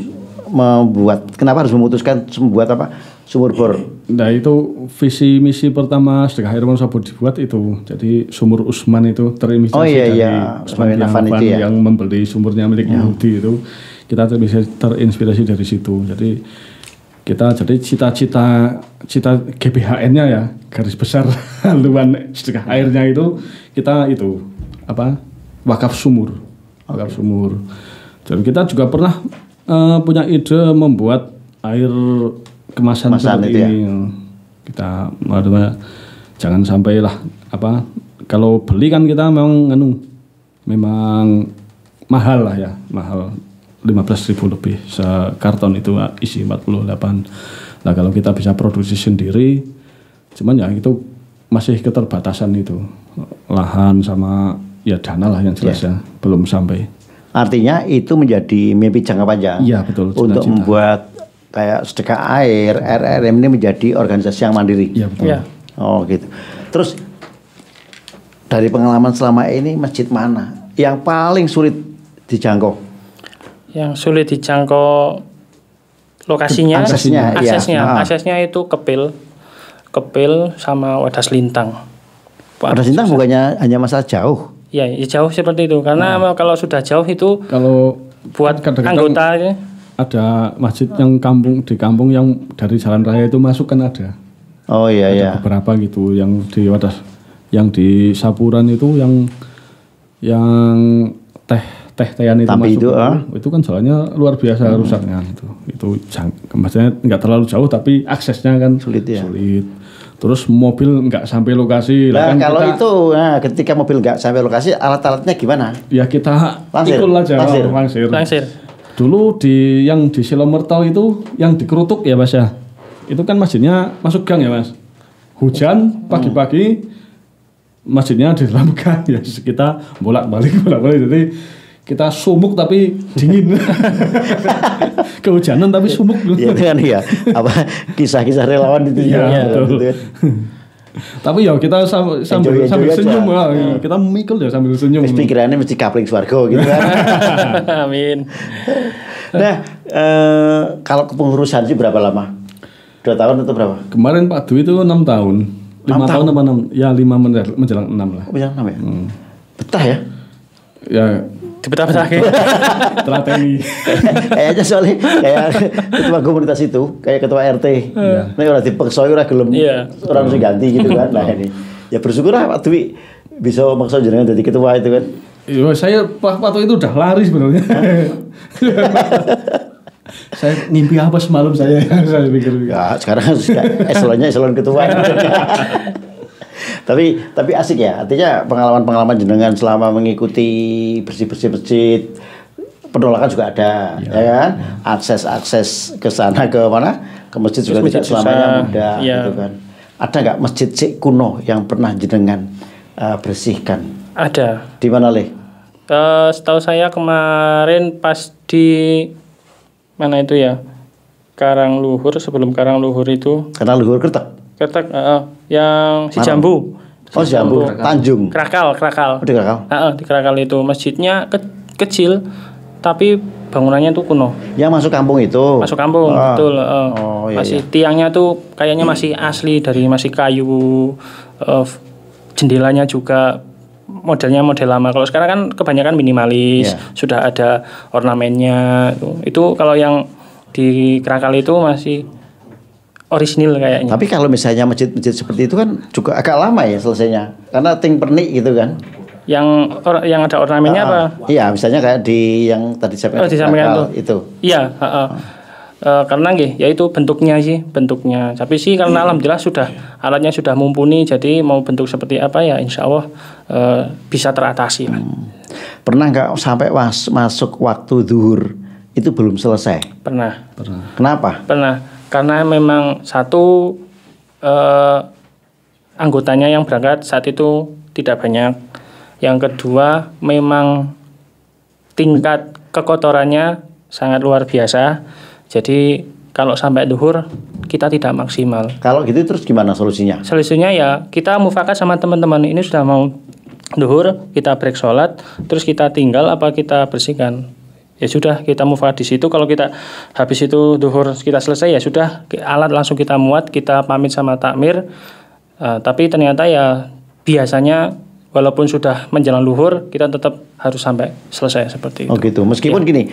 B: kenapa harus memutuskan membuat sumur bor?
C: Nah itu visi misi pertama Sedekah Air Wonosobo dibuat itu. Jadi sumur Usman itu terinspirasi dari Usman bin Affan yang membeli sumurnya milik Yahudi itu. Kita terinspirasi dari situ. Jadi cita GBHN-nya ya, garis besar haluan Sedekah Airnya itu kita wakaf sumur. Dan kita juga pernah punya ide membuat air kemasan seperti ini. Kita jangan sampailah kalau beli kan kita memang mahal lah ya, mahal 15.000 lebih sekarton itu isi 48. Nah kalau kita bisa produksi sendiri, cuman ya itu masih keterbatasan itu lahan sama ya dana lah yang jelas ya belum sampai.
B: Artinya itu menjadi mimpi jangka panjang.
C: Iya betul.
B: Untuk membuat kayak sedekah air, RRM ini menjadi organisasi yang mandiri.
C: Iya betul.
D: Ya.
B: Oh gitu. Terus dari pengalaman selama ini masjid mana yang paling sulit dijangkau?
D: Yang sulit dijangkau lokasinya,
B: aksesnya,
D: aksesnya itu Kepil sama Wadas Lintang.
B: Wadas Lintang bukannya hanya masalah jauh?
D: Ya, jauh seperti itu. Karena kalau sudah jauh itu
C: kalau
D: buat anggota
C: ada masjid yang di kampung yang dari jalan raya itu masuk kan ada.
B: Oh iya iya.
C: Beberapa gitu yang di Wadas, yang di Sapuran itu yang tehan itu
B: tapi
C: masuk itu kan jalannya luar biasa rusaknya itu maksudnya nggak terlalu jauh tapi aksesnya kan sulit. Terus mobil nggak sampai lokasi.
B: Nah, kan kalau itu, ketika mobil nggak sampai lokasi, alat-alatnya gimana?
C: Ya kita ikut aja, langsir. Dulu yang di Silomerto itu, yang di Kerutuk ya Mas ya, itu kan masjidnya masuk gang ya Mas. Hujan pagi-pagi, masjidnya di dalam gang ya kita bolak-balik. Jadi kita sumuk tapi dingin. Kehujanan tapi sumuk.
B: Iya kan ya. Apa kisah-kisah relawan itu
C: ya. Gitu. Tapi ya kita sambil senyum ya. Kita mikul ya sambil senyum.
B: Pikirannya mesti kapling swarga gitu kan.
D: Amin.
B: Nah, kalau kepengurusan sih berapa lama? 2 tahun atau berapa?
C: Kemarin Pak Dwi itu 6 tahun. 5 tahun apa 6? Ya 5 menjelang 6 lah.
B: Menjelang 6 ya? Betah ya?
C: Ya
D: dibetah-betahke.
C: Strategi.
B: Kayaknya soalnya kayak ketua komunitas itu, kayak ketua RT. Nek ora dipaksa ora gelem. Orang mesti ganti gitu kan. Nah ini. Ya bersyukur lah Pak Dwi bisa maksa jenengan jadi ketua itu kan.
C: Iya, saya waktu itu udah lari sebenarnya. Saya mimpi apa semalam saya pikir.
B: Ya, sekarang eselonnya eselon ketua. Tapi asik ya, artinya pengalaman jenengan selama mengikuti bersih-bersih masjid, penolakan juga ada, ya kan? Akses ke sana ke mana? Ke masjid juga tidak selamanya mudah, gitu kan? Ada nggak masjid kuno yang pernah jenengan bersihkan?
D: Ada.
B: Di mana Le?
D: Setahu saya kemarin pas di mana itu ya? Karangluhur, sebelum Karangluhur itu.
B: Karangluhur Kertek.
D: Yang si Jambu.
B: Oh, Jambu, Tanjung.
D: Krakal.
B: Oh, di Krakal.
D: Di Krakal itu masjidnya kecil tapi bangunannya tuh kuno.
B: Yang masuk kampung itu.
D: Masuk kampung, betul.
B: Iya,
D: masih tiangnya tuh kayaknya masih asli masih kayu. Jendelanya juga modelnya model lama. Kalau sekarang kan kebanyakan minimalis, sudah ada ornamennya. Itu kalau yang di Krakal itu masih orisinil kayaknya.
B: Tapi kalau misalnya masjid-masjid seperti itu kan juga agak lama ya selesainya. Karena ting pernik gitu kan.
D: Yang ada ornamennya apa?
B: Iya, misalnya kayak di yang tadi saya
D: sampaikan
B: itu.
D: Iya, karena ya itu bentuknya. Tapi sih karena alhamdulillah alatnya sudah mumpuni, jadi mau bentuk seperti apa ya insya Allah bisa teratasi.
B: Pernah nggak sampai masuk waktu zuhur itu belum selesai?
D: Pernah.
B: Kenapa?
D: Pernah. Karena memang satu anggotanya yang berangkat saat itu tidak banyak. Yang kedua memang tingkat kekotorannya sangat luar biasa. Jadi kalau sampai duhur kita tidak maksimal.
B: Kalau gitu terus gimana solusinya?
D: Solusinya ya kita mufakat sama teman-teman, ini sudah mau duhur, kita break sholat, terus kita tinggal apa kita bersihkan. Ya sudah kita mufakat di situ. Kalau kita habis itu duhur kita selesai ya sudah, alat langsung kita muat, kita pamit sama takmir. Tapi ternyata ya biasanya walaupun sudah menjelang duhur kita tetap harus sampai selesai seperti itu.
B: Oh gitu. Meskipun gini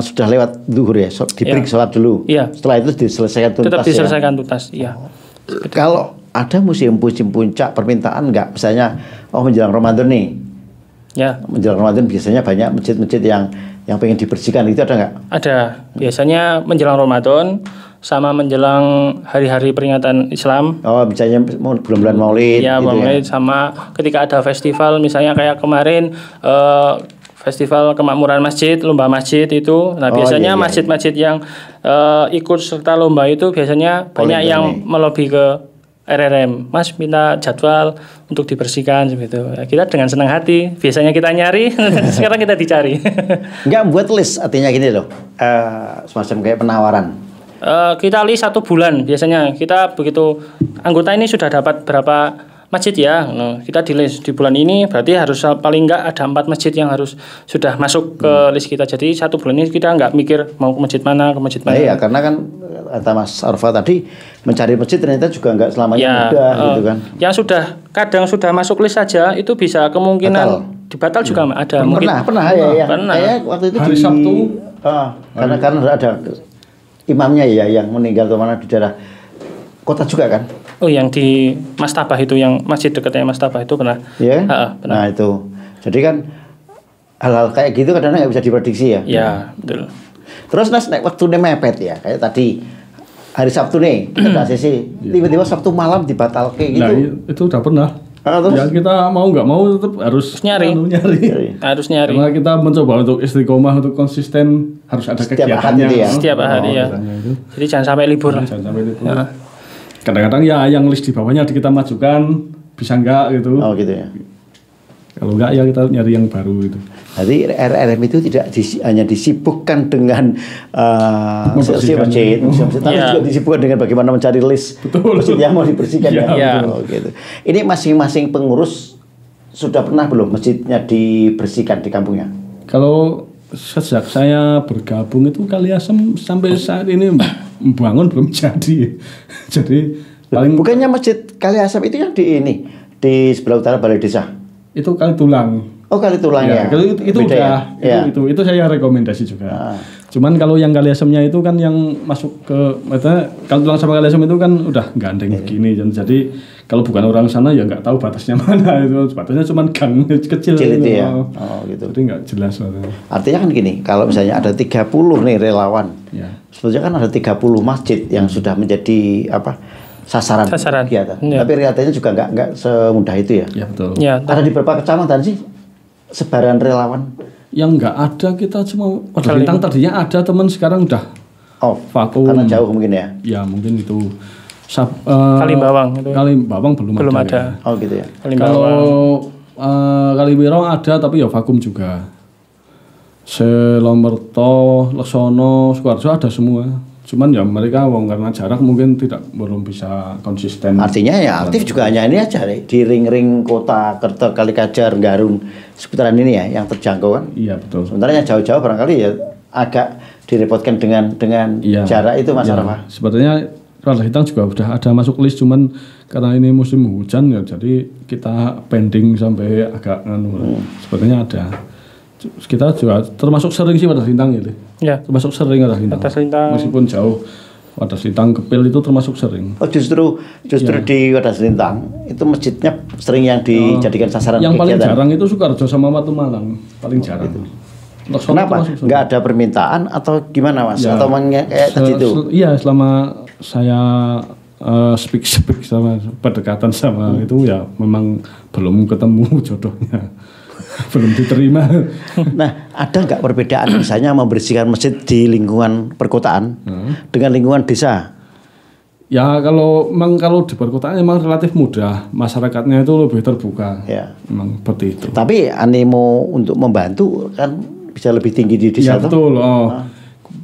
B: sudah lewat duhur ya, di break sholat dulu.
D: Iya.
B: Setelah itu diselesaikan tuntas.
D: Tetap diselesaikan tuntas. Iya.
B: Kalau ada musim puncak permintaan nggak, misalnya menjelang Ramadan nih.
D: Ya. Menjelang
B: Ramadan biasanya banyak masjid-masjid yang pengen dibersihkan, itu ada nggak?
D: Ada. Biasanya menjelang Ramadan sama menjelang hari-hari peringatan Islam.
B: Oh, misalnya bulan-bulan Maulid.
D: Ya,
B: gitu
D: Maulid sama ketika ada festival, misalnya kayak kemarin festival kemakmuran masjid, lomba masjid itu. Nah, biasanya masjid-masjid yang ikut serta lomba itu biasanya banyak yang melobi ke RRM, Mas minta jadwal untuk dibersihkan gitu. Kita dengan senang hati, biasanya kita nyari, sekarang kita dicari.
B: Enggak buat list, artinya gini loh, semacam kayak penawaran.
D: Kita list 1 bulan biasanya. Kita begitu anggota ini sudah dapat berapa masjid ya, kita di list di bulan ini berarti harus paling enggak ada 4 masjid yang harus sudah masuk ke list kita. Jadi 1 bulan ini kita enggak mikir mau ke masjid mana.
B: Iya, karena kan kata Mas Arfa tadi mencari masjid ternyata juga enggak selamanya mudah gitu kan.
D: Yang kadang sudah masuk list saja itu bisa kemungkinan dibatal juga ada.
B: Pernah ya. Waktu itu
C: hari Sabtu.
B: Karena ada imamnya ya yang meninggal kemana di daerah kota juga kan.
D: Oh, yang di Mastabah itu, yang masjid dekatnya Mastabah itu pernah.
B: Iya. Nah itu. Jadi kan hal-hal kayak gitu kadang-kadang nggak bisa diprediksi ya.
D: Iya, betul.
B: Terus waktu ini mepet ya, kayak tadi hari Sabtu nih kita ACC, tiba-tiba Sabtu malam dibatalkan gitu.
C: Nah, itu udah pernah.
B: Terus?
C: Ya kita mau nggak mau tetap harus
D: nyari. Harus nyari.
C: Karena kita mencoba untuk istiqomah, untuk konsisten, harus ada kegiatannya.
D: Setiap hari ya. Jadi jangan sampai libur.
C: Jangan sampai libur. Kadang-kadang ya yang list di bawahnya kita majukan, bisa enggak gitu.
B: Oh gitu ya.
C: Kalau enggak ya kita nyari yang baru gitu.
B: Jadi RRM itu tidak hanya disibukkan dengan masjid, tapi juga disibukkan dengan bagaimana mencari list masjid yang mau dibersihkan. Oh, gitu. Ini masing-masing pengurus sudah pernah belum masjidnya dibersihkan di kampungnya?
C: Kalau sejak saya bergabung itu Kaliasem sampai saat ini membangun belum jadi. Jadi paling
B: bukannya masjid Kaliasem itu yang di sebelah utara Balai Desa.
C: Itu Kali Tulang.
B: Oh, Kali Tulang ya.
C: Itu udah ya? itu saya rekomendasi juga. Cuman kalau yang Kaliasemnya itu kan yang masuk ke Kali Tulang sama Kaliasem itu kan udah gandeng begini. Jadi kalau bukan orang sana ya nggak tahu batasnya mana itu. Batasnya cuma gang kecil
B: itu ya. Oh gitu.
C: Jadi nggak jelas.
B: Artinya kan gini, kalau misalnya ada 30 nih relawan. Ya. Sebetulnya kan ada 30 masjid yang sudah menjadi sasaran kegiatan. Ya. Tapi realitanya juga nggak semudah itu ya.
C: Ya betul.
D: Ya,
B: ada di beberapa kecamatan sih sebaran relawan.
C: Yang nggak ada kita cuma Wadas Lintang tadinya ada teman sekarang udah vakum.
B: Karena jauh mungkin ya.
C: Ya mungkin itu.
D: Kalimbawang itu.
C: Kalimbawang belum ada.
B: Oh gitu ya.
C: Kalau Kaliwiro ada tapi ya vakum juga. Selomerto, Leksono, Sukoharjo ada semua. Cuman ya mereka karena jarak mungkin belum bisa konsisten.
B: Artinya ya aktif juga hanya ini aja di ring-ring kota Kerto, Kalikajar, Garung seputaran ini ya yang terjangkau kan.
C: Iya betul.
B: Sementara yang jauh-jauh barangkali ya agak direpotkan dengan jarak itu Mas Arfa.
C: Sebetulnya Wadas Lintang juga udah ada masuk list, cuman karena ini musim hujan ya jadi kita pending sampai agak Sebetulnya ada. Kita juga termasuk sering sih Wadas Lintang gitu.
D: Ya.
C: Termasuk sering Wadas Lintang. Meskipun jauh, Wadas Lintang Kepil itu termasuk sering.
B: Oh justru di Wadas Lintang itu masjidnya sering yang dijadikan sasaran
C: yang
B: kegiatan.
C: Yang paling jarang itu Sukoharjo sama Watu Malang, paling jarang. Itu.
B: Kenapa? Nggak ada permintaan atau gimana Mas? Ya, atau kayak tadi itu?
C: Iya, selama saya speak sama pendekatan sama itu ya memang belum ketemu jodohnya. Belum diterima.
B: Nah, ada nggak perbedaan misalnya membersihkan masjid di lingkungan perkotaan dengan lingkungan desa?
C: Ya kalau di perkotaan memang relatif mudah, masyarakatnya itu lebih terbuka. Ya. Memang seperti itu.
B: Tapi animo untuk membantu kan bisa lebih tinggi di desa.
C: Ya betul.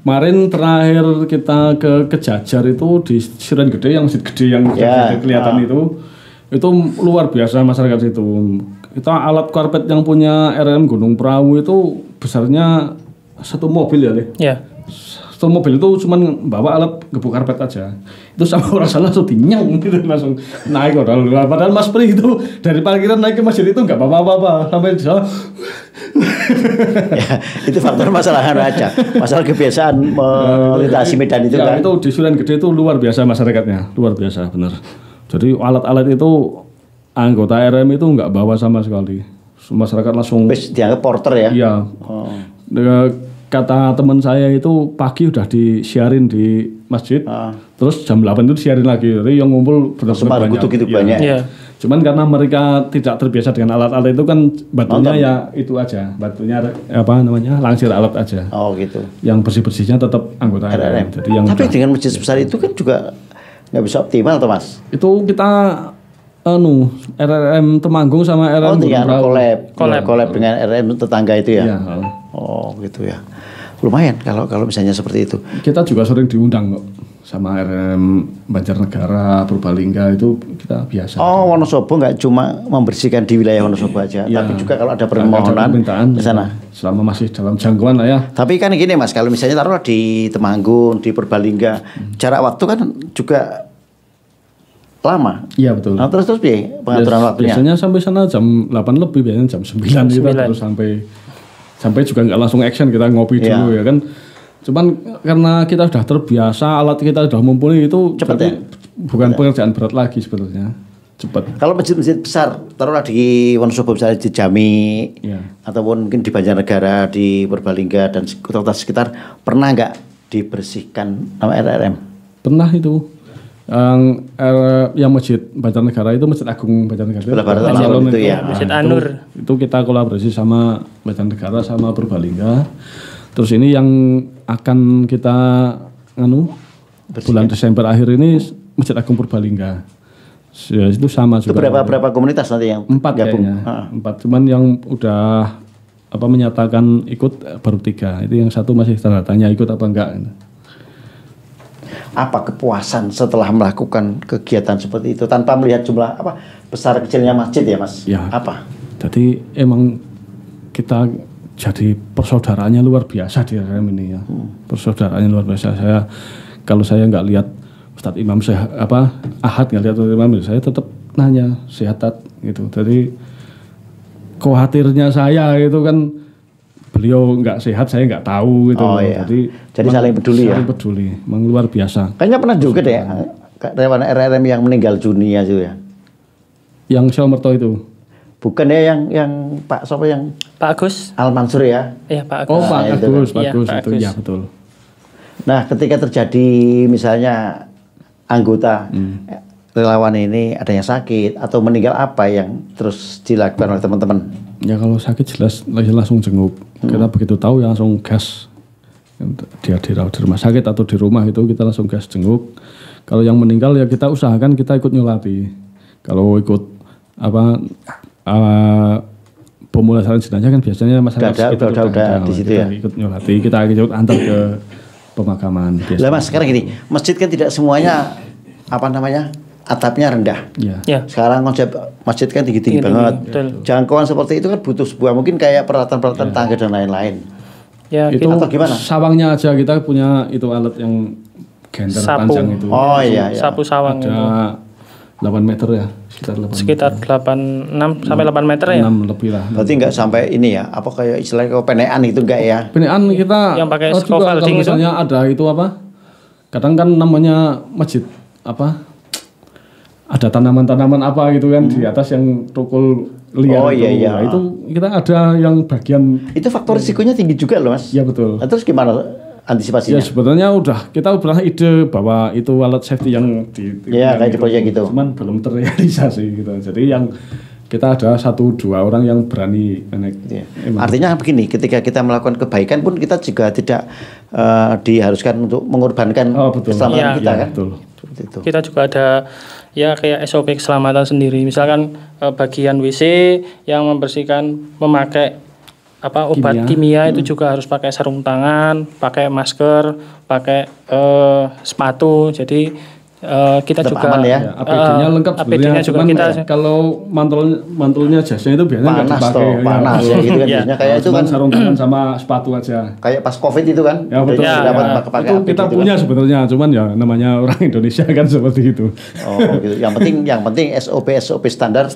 C: Kemarin terakhir kita ke Kejajar itu di Siren Gede, yang masjid gede yang kelihatan itu luar biasa masyarakat itu. Kita alat karpet yang punya RRM Gunung Perahu itu besarnya 1 mobil ya, Le?
D: Iya.
C: 1 mobil itu cuma bawa alat gebuk karpet aja. Itu sama orang sana langsung dinyang gitu, langsung naik padahal Mas Pri itu dari parkiran naik ke masjid itu nggak apa-apa sampai di sana.
B: Ya, itu faktor masalah aja. Masalah kebiasaan melintasi medan itu kan.
C: Itu di Suren Gede itu luar biasa masyarakatnya, luar biasa benar. Jadi alat-alat itu anggota RRM itu nggak bawa sama sekali. Masyarakat langsung
B: dianggap porter ya?
C: Iya. Kata teman saya itu pagi udah disiarin di masjid, terus jam 8 itu disiarin lagi. Jadi yang ngumpul benar-benar banyak.
B: Gitu banyak.
C: Ya. Cuman karena mereka tidak terbiasa dengan alat-alat itu kan batunya ya itu aja, batunya langsir alat aja.
B: Oh gitu.
C: Yang bersih-bersihnya tetap anggota RRM.
B: Jadi tapi dengan masjid sebesar itu kan juga nggak bisa optimal tuh Mas.
C: Itu kita RRM Temanggung sama RRM
B: iya, collab dengan RRM tetangga itu ya.
C: Iya.
B: Oh gitu ya. Lumayan kalau misalnya seperti itu.
C: Kita juga sering diundang kok sama RRM Banjarnegara, Purbalingga itu kita biasa.
B: Oh, Wonosobo nggak cuma membersihkan di wilayah Wonosobo aja, tapi juga kalau ada permohonan di sana.
C: Selama masih dalam jangkauan lah ya.
B: Tapi kan gini Mas, kalau misalnya taruh di Temanggung, di Purbalingga, jarak waktu kan juga lama.
C: Iya betul.
B: Nah, terus pengaturan waktunya.
C: Biasanya sampai sana jam 8 lebih, biasanya jam 9 kita terus sampai juga nggak langsung action, kita ngopi dulu ya kan. Cuman karena kita sudah terbiasa, alat kita sudah mumpuni, itu
B: cepat ya?
C: Bukan pekerjaan berat lagi sebetulnya. Cepat.
B: Kalau masjid-masjid besar, taruhlah di Wonosobo misalnya di Jami, ataupun mungkin di Banjarnegara, di Purbalingga dan kota-kota sekitar, pernah nggak dibersihkan sama RRM?
C: Pernah itu. Yang masjid Banjarnegara itu Masjid Agung Banjarnegara.
B: Sebelah barat alun itu ya.
D: Masjid Anur.
C: Itu kita kolaborasi sama Banjarnegara sama Purbalingga. Terus ini yang akan kita bulan Desember akhir ini Masjid Agung Purbalingga. Ya, itu sama juga.
B: Itu berapa komunitas nanti yang
C: 4 gabung? Kayaknya. 4, cuman yang udah menyatakan ikut baru 3. Itu yang satu masih tanda tanya ikut apa enggak.
B: Apa kepuasan setelah melakukan kegiatan seperti itu tanpa melihat jumlah besar kecilnya masjid ya Mas?
C: Ya.
B: Apa?
C: Jadi emang kita jadi persaudaraannya luar biasa di RRM ini ya. Persaudaraannya luar biasa. Kalau saya nggak lihat Ustadz Imam Ahad nggak lihat Ustadz Imam, saya tetap nanya sehat gitu. Jadi khawatirnya saya itu kan beliau nggak sehat, saya nggak tahu gitu.
B: Oh, iya. Jadi saling peduli ya.
C: Saling peduli, memang luar biasa.
B: Kayaknya pernah juga deh relawan RRM yang meninggal dunia itu ya.
C: Yang Selmerto itu.
B: Bukan ya yang Pak siapa yang
D: Pak Agus
B: Al Mansur ya?
D: Iya Pak Agus.
C: Oh Pak Agus,
D: Pak
C: Agus
D: Agus.
C: itu ya betul.
B: Nah ketika terjadi misalnya anggota relawan ini ada yang sakit atau meninggal, apa yang terus dilakukan oleh teman-teman?
C: Ya kalau sakit jelas langsung jenguk. Kita begitu tahu ya langsung gas. Dia dirawat di rumah sakit atau di rumah itu kita langsung gas jenguk. Kalau yang meninggal ya kita usahakan kita ikut nyolati. Kalau ikut pemulasaran jenazah kan biasanya masyarakat
B: udah di situ ya.
C: Ikut nyolati, kita ikut antar ke pemakaman.
B: Lah Mas, sekarang gini, masjid kan tidak semuanya atapnya rendah.
C: Ya.
B: Sekarang konsep masjid kan tinggi-tinggi banget.
D: Betul.
B: Jangkauan seperti itu kan butuh sebuah mungkin kayak peralatan-peralatan tangga dan lain-lain.
D: Ya,
C: itu
B: atau gimana?
C: Sawangnya aja kita punya itu alat yang genter panjang itu.
B: Oh iya.
D: Sapu sawang
C: ada 8 meter ya,
D: sekitar 6 sampai 8 meter ya.
C: 6 lebih lah.
B: Berarti nggak sampai ini ya, apa kayak istilahnya penean itu enggak ya?
C: Penean kita
D: yang pakai
C: scaffolding kalau misalnya itu ada itu kadang kan namanya masjid ada tanaman-tanaman gitu kan di atas yang tukul liar.
B: Oh iya.
C: Nah, itu kita ada yang bagian
B: itu faktor risikonya tinggi juga loh Mas.
C: Iya betul.
B: Nah, terus gimana antisipasinya?
C: Ya sebetulnya kita pernah ide bahwa itu alat safety yang
B: kayak di proyek gitu.
C: Cuman belum terrealisasi gitu. Jadi yang kita ada 1-2 orang yang berani naik.
B: Ya. Artinya begini, ketika kita melakukan kebaikan pun kita juga tidak diharuskan untuk mengorbankan keselamatan kita kan.
C: Betul.
B: Itu.
D: Kita juga ada kayak SOP keselamatan sendiri. Misalkan bagian WC yang membersihkan memakai obat kimia itu juga harus pakai sarung tangan, pakai masker, pakai sepatu. Jadi kita
B: tetap
D: juga
B: aman ya.
C: APD-nya lengkap
D: APD-nya juga kita
C: kalau mantelnya jasnya itu biasanya nggak dipakai.
B: Panas ya gitu kan biasanya kayak itu kan
C: sarung tangan sama sepatu aja.
B: Kayak pas Covid itu kan.
C: Ya betul.
B: Pakai
C: itu kita punya sebetulnya, cuman ya namanya orang Indonesia kan seperti itu.
B: Oh gitu. Yang penting SOP standar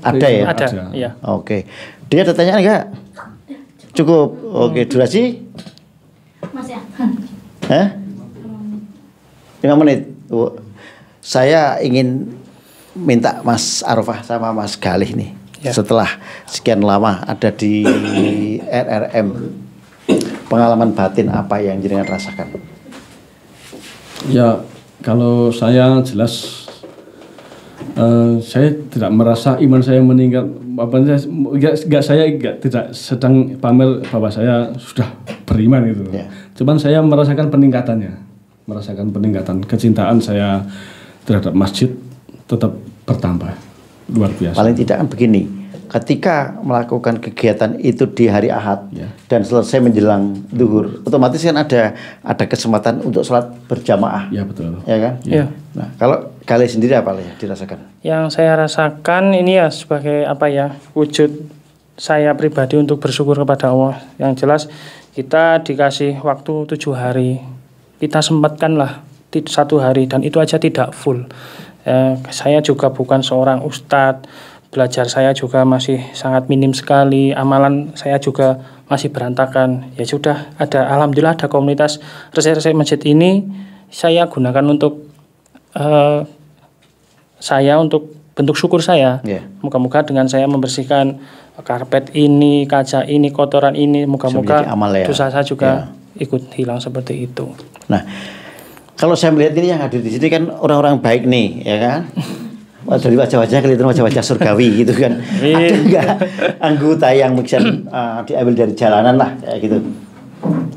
B: ada ya.
D: Ada. Iya.
B: Oke. Dia ada pertanyaan enggak? Cukup. Oke, durasi?
E: Mas ya.
B: 5 menit. Saya ingin minta Mas Arafah sama Mas Galih nih, setelah sekian lama ada di RRM, pengalaman batin apa yang jenengan rasakan?
C: Ya, kalau saya jelas saya tidak merasa iman saya meningkat. Saya tidak sedang pamer bahwa saya sudah beriman gitu. Cuman saya merasakan peningkatan kecintaan saya terhadap masjid tetap bertambah luar biasa.
B: Paling tidak kan begini, ketika melakukan kegiatan itu di hari Ahad dan selesai menjelang zuhur, otomatis kan ada kesempatan untuk sholat berjamaah.
C: Ya betul.
B: Ya kan?
D: Ya.
B: Nah, kalau kalian sendiri apa yang dirasakan?
D: Yang saya rasakan ini ya sebagai wujud saya pribadi untuk bersyukur kepada Allah. Yang jelas kita dikasih waktu 7 hari, kita sempatkanlah 1 hari dan itu aja tidak full. Saya juga bukan seorang ustadz, belajar saya juga masih sangat minim sekali, amalan saya juga masih berantakan. Ya sudah, alhamdulillah ada komunitas resek-resek masjid ini saya gunakan untuk bentuk syukur saya. Moga-moga dengan saya membersihkan karpet ini, kaca ini, kotoran ini, moga-moga dosa saya juga ikut hilang seperti itu.
B: Nah, kalau saya melihat ini yang hadir di sini kan orang-orang baik nih, ya kan? Dari wajah-wajah kelihatan wajah-wajah surgawi gitu kan. Ada enggak anggota yang bisa diambil dari jalanan lah kayak gitu?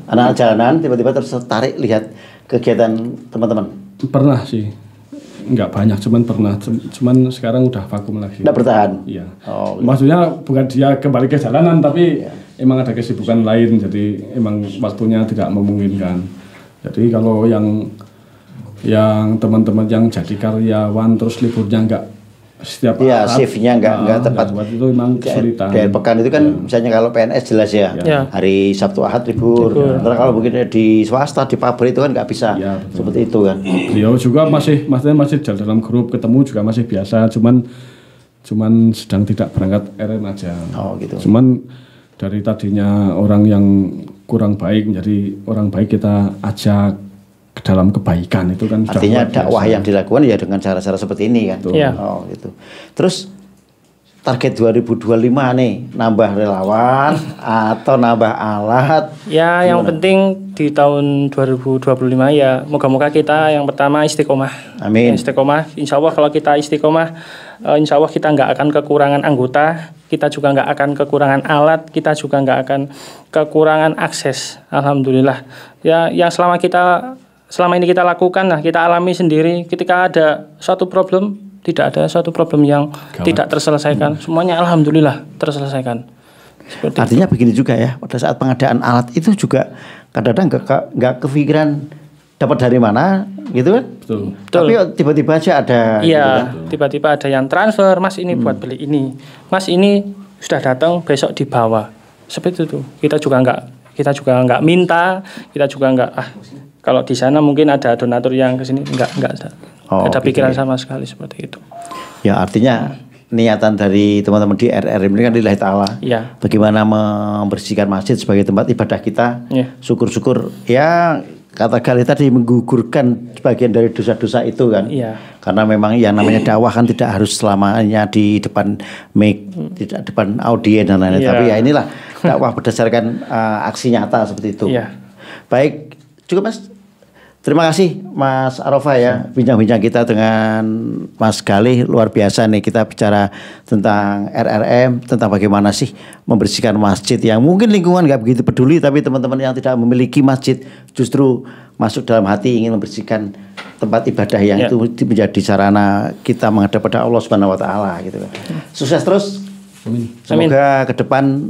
B: Anak jalanan tiba-tiba tertarik lihat kegiatan teman-teman.
C: Pernah sih. Enggak banyak, cuman pernah. Cuman sekarang udah vakum lagi.
B: Enggak bertahan?
C: Iya. Oh, maksudnya bukan dia kembali ke jalanan, tapi emang ada kesibukan lain, jadi emang waktunya tidak memungkinkan. Jadi kalau yang teman-teman yang jadi karyawan terus liburnya enggak setiap
B: shiftnya enggak tepat.
C: Itu memang kesulitan.
B: Di pekan itu kan misalnya kalau PNS jelas hari Sabtu Ahad libur. Karena kalau mungkin di swasta di pabrik itu kan nggak bisa seperti itu kan.
C: Beliau juga masih dalam grup ketemu juga masih biasa, cuman sedang tidak berangkat RM aja.
B: Oh gitu.
C: Cuman dari tadinya orang yang kurang baik menjadi orang baik, kita ajak ke dalam kebaikan, itu kan
B: artinya dakwah yang dilakukan ya dengan cara-cara seperti ini kan. Oh gitu. Terus target 2025 nih, nambah relawan atau nambah alat?
D: Ya, yang penting di tahun 2025 ya moga-moga kita yang pertama istiqomah.
B: Amin.
D: Istiqomah. Insya Allah kalau kita istiqomah, insya Allah kita nggak akan kekurangan anggota, kita juga nggak akan kekurangan alat, kita juga nggak akan kekurangan akses. Alhamdulillah. Ya, yang selama ini kita lakukan, kita alami sendiri. Ketika ada suatu problem, tidak ada suatu problem yang tidak terselesaikan. Semuanya alhamdulillah terselesaikan. Seperti
B: artinya itu. Begini juga ya, pada saat pengadaan alat itu juga kadang-kadang nggak kepikiran dapat dari mana, gitu kan?
C: Betul.
B: Tapi tiba-tiba aja ada.
D: Iya,
B: gitu kan?
D: Tiba-tiba ada yang transfer, Mas ini buat beli ini, Mas ini sudah datang besok dibawa. Seperti itu. Kita juga nggak minta, kita juga nggak kalau di sana mungkin ada donatur yang kesini nggak ada pikiran sama sekali seperti itu. Ya
B: artinya niatan dari teman-teman di RRM ini kan lillahi ta'ala.
D: Ya.
B: Bagaimana membersihkan masjid sebagai tempat ibadah kita.
D: Ya.
B: Syukur-syukur ya kata Gali tadi menggugurkan sebagian dari dosa-dosa itu kan.
D: Ya.
B: Karena memang yang namanya dakwah kan tidak harus selamanya di depan mic, tidak depan audien dan lain-lain. Tapi ya inilah dakwah berdasarkan aksi nyata seperti itu.
D: Ya.
B: Baik, cukup Mas. Terima kasih Mas Arafah ya, bincang-bincang kita dengan Mas Galih luar biasa nih, kita bicara tentang RRM, tentang bagaimana sih membersihkan masjid yang mungkin lingkungan nggak begitu peduli, tapi teman-teman yang tidak memiliki masjid justru masuk dalam hati ingin membersihkan tempat ibadah yang itu menjadi sarana kita menghadap pada Allah Subhanahu Wa Taala gitu kan. Sukses terus.
C: Amin.
B: Semoga ke depan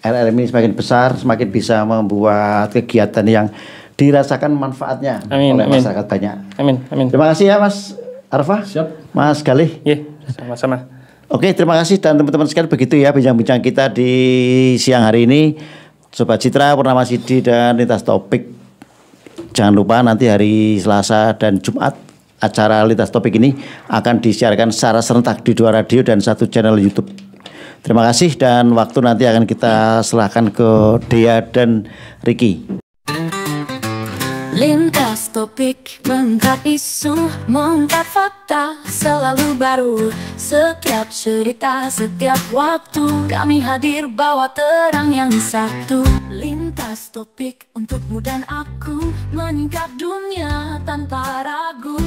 B: RRM ini semakin besar, semakin bisa membuat kegiatan yang dirasakan manfaatnya oleh masyarakat banyak.
D: Amin.
B: Terima kasih ya Mas Arafah.
C: Siap.
B: Mas Galih.
D: Iya, sama-sama.
B: Oke, terima kasih dan teman-teman sekalian, begitu ya bincang-bincang kita di siang hari ini. Sobat Citra, Purnama Sidi dan Lintas Topik. Jangan lupa nanti hari Selasa dan Jumat acara Lintas Topik ini akan disiarkan secara serentak di 2 radio dan 1 channel YouTube. Terima kasih dan waktu nanti akan kita serahkan ke Dea dan Ricky.
F: Lintas topik, mengangkat isu, mengangkat fakta, selalu baru. Setiap cerita, setiap waktu, kami hadir bawa terang yang satu. Lintas topik, untukmu dan aku, meningkat dunia tanpa ragu.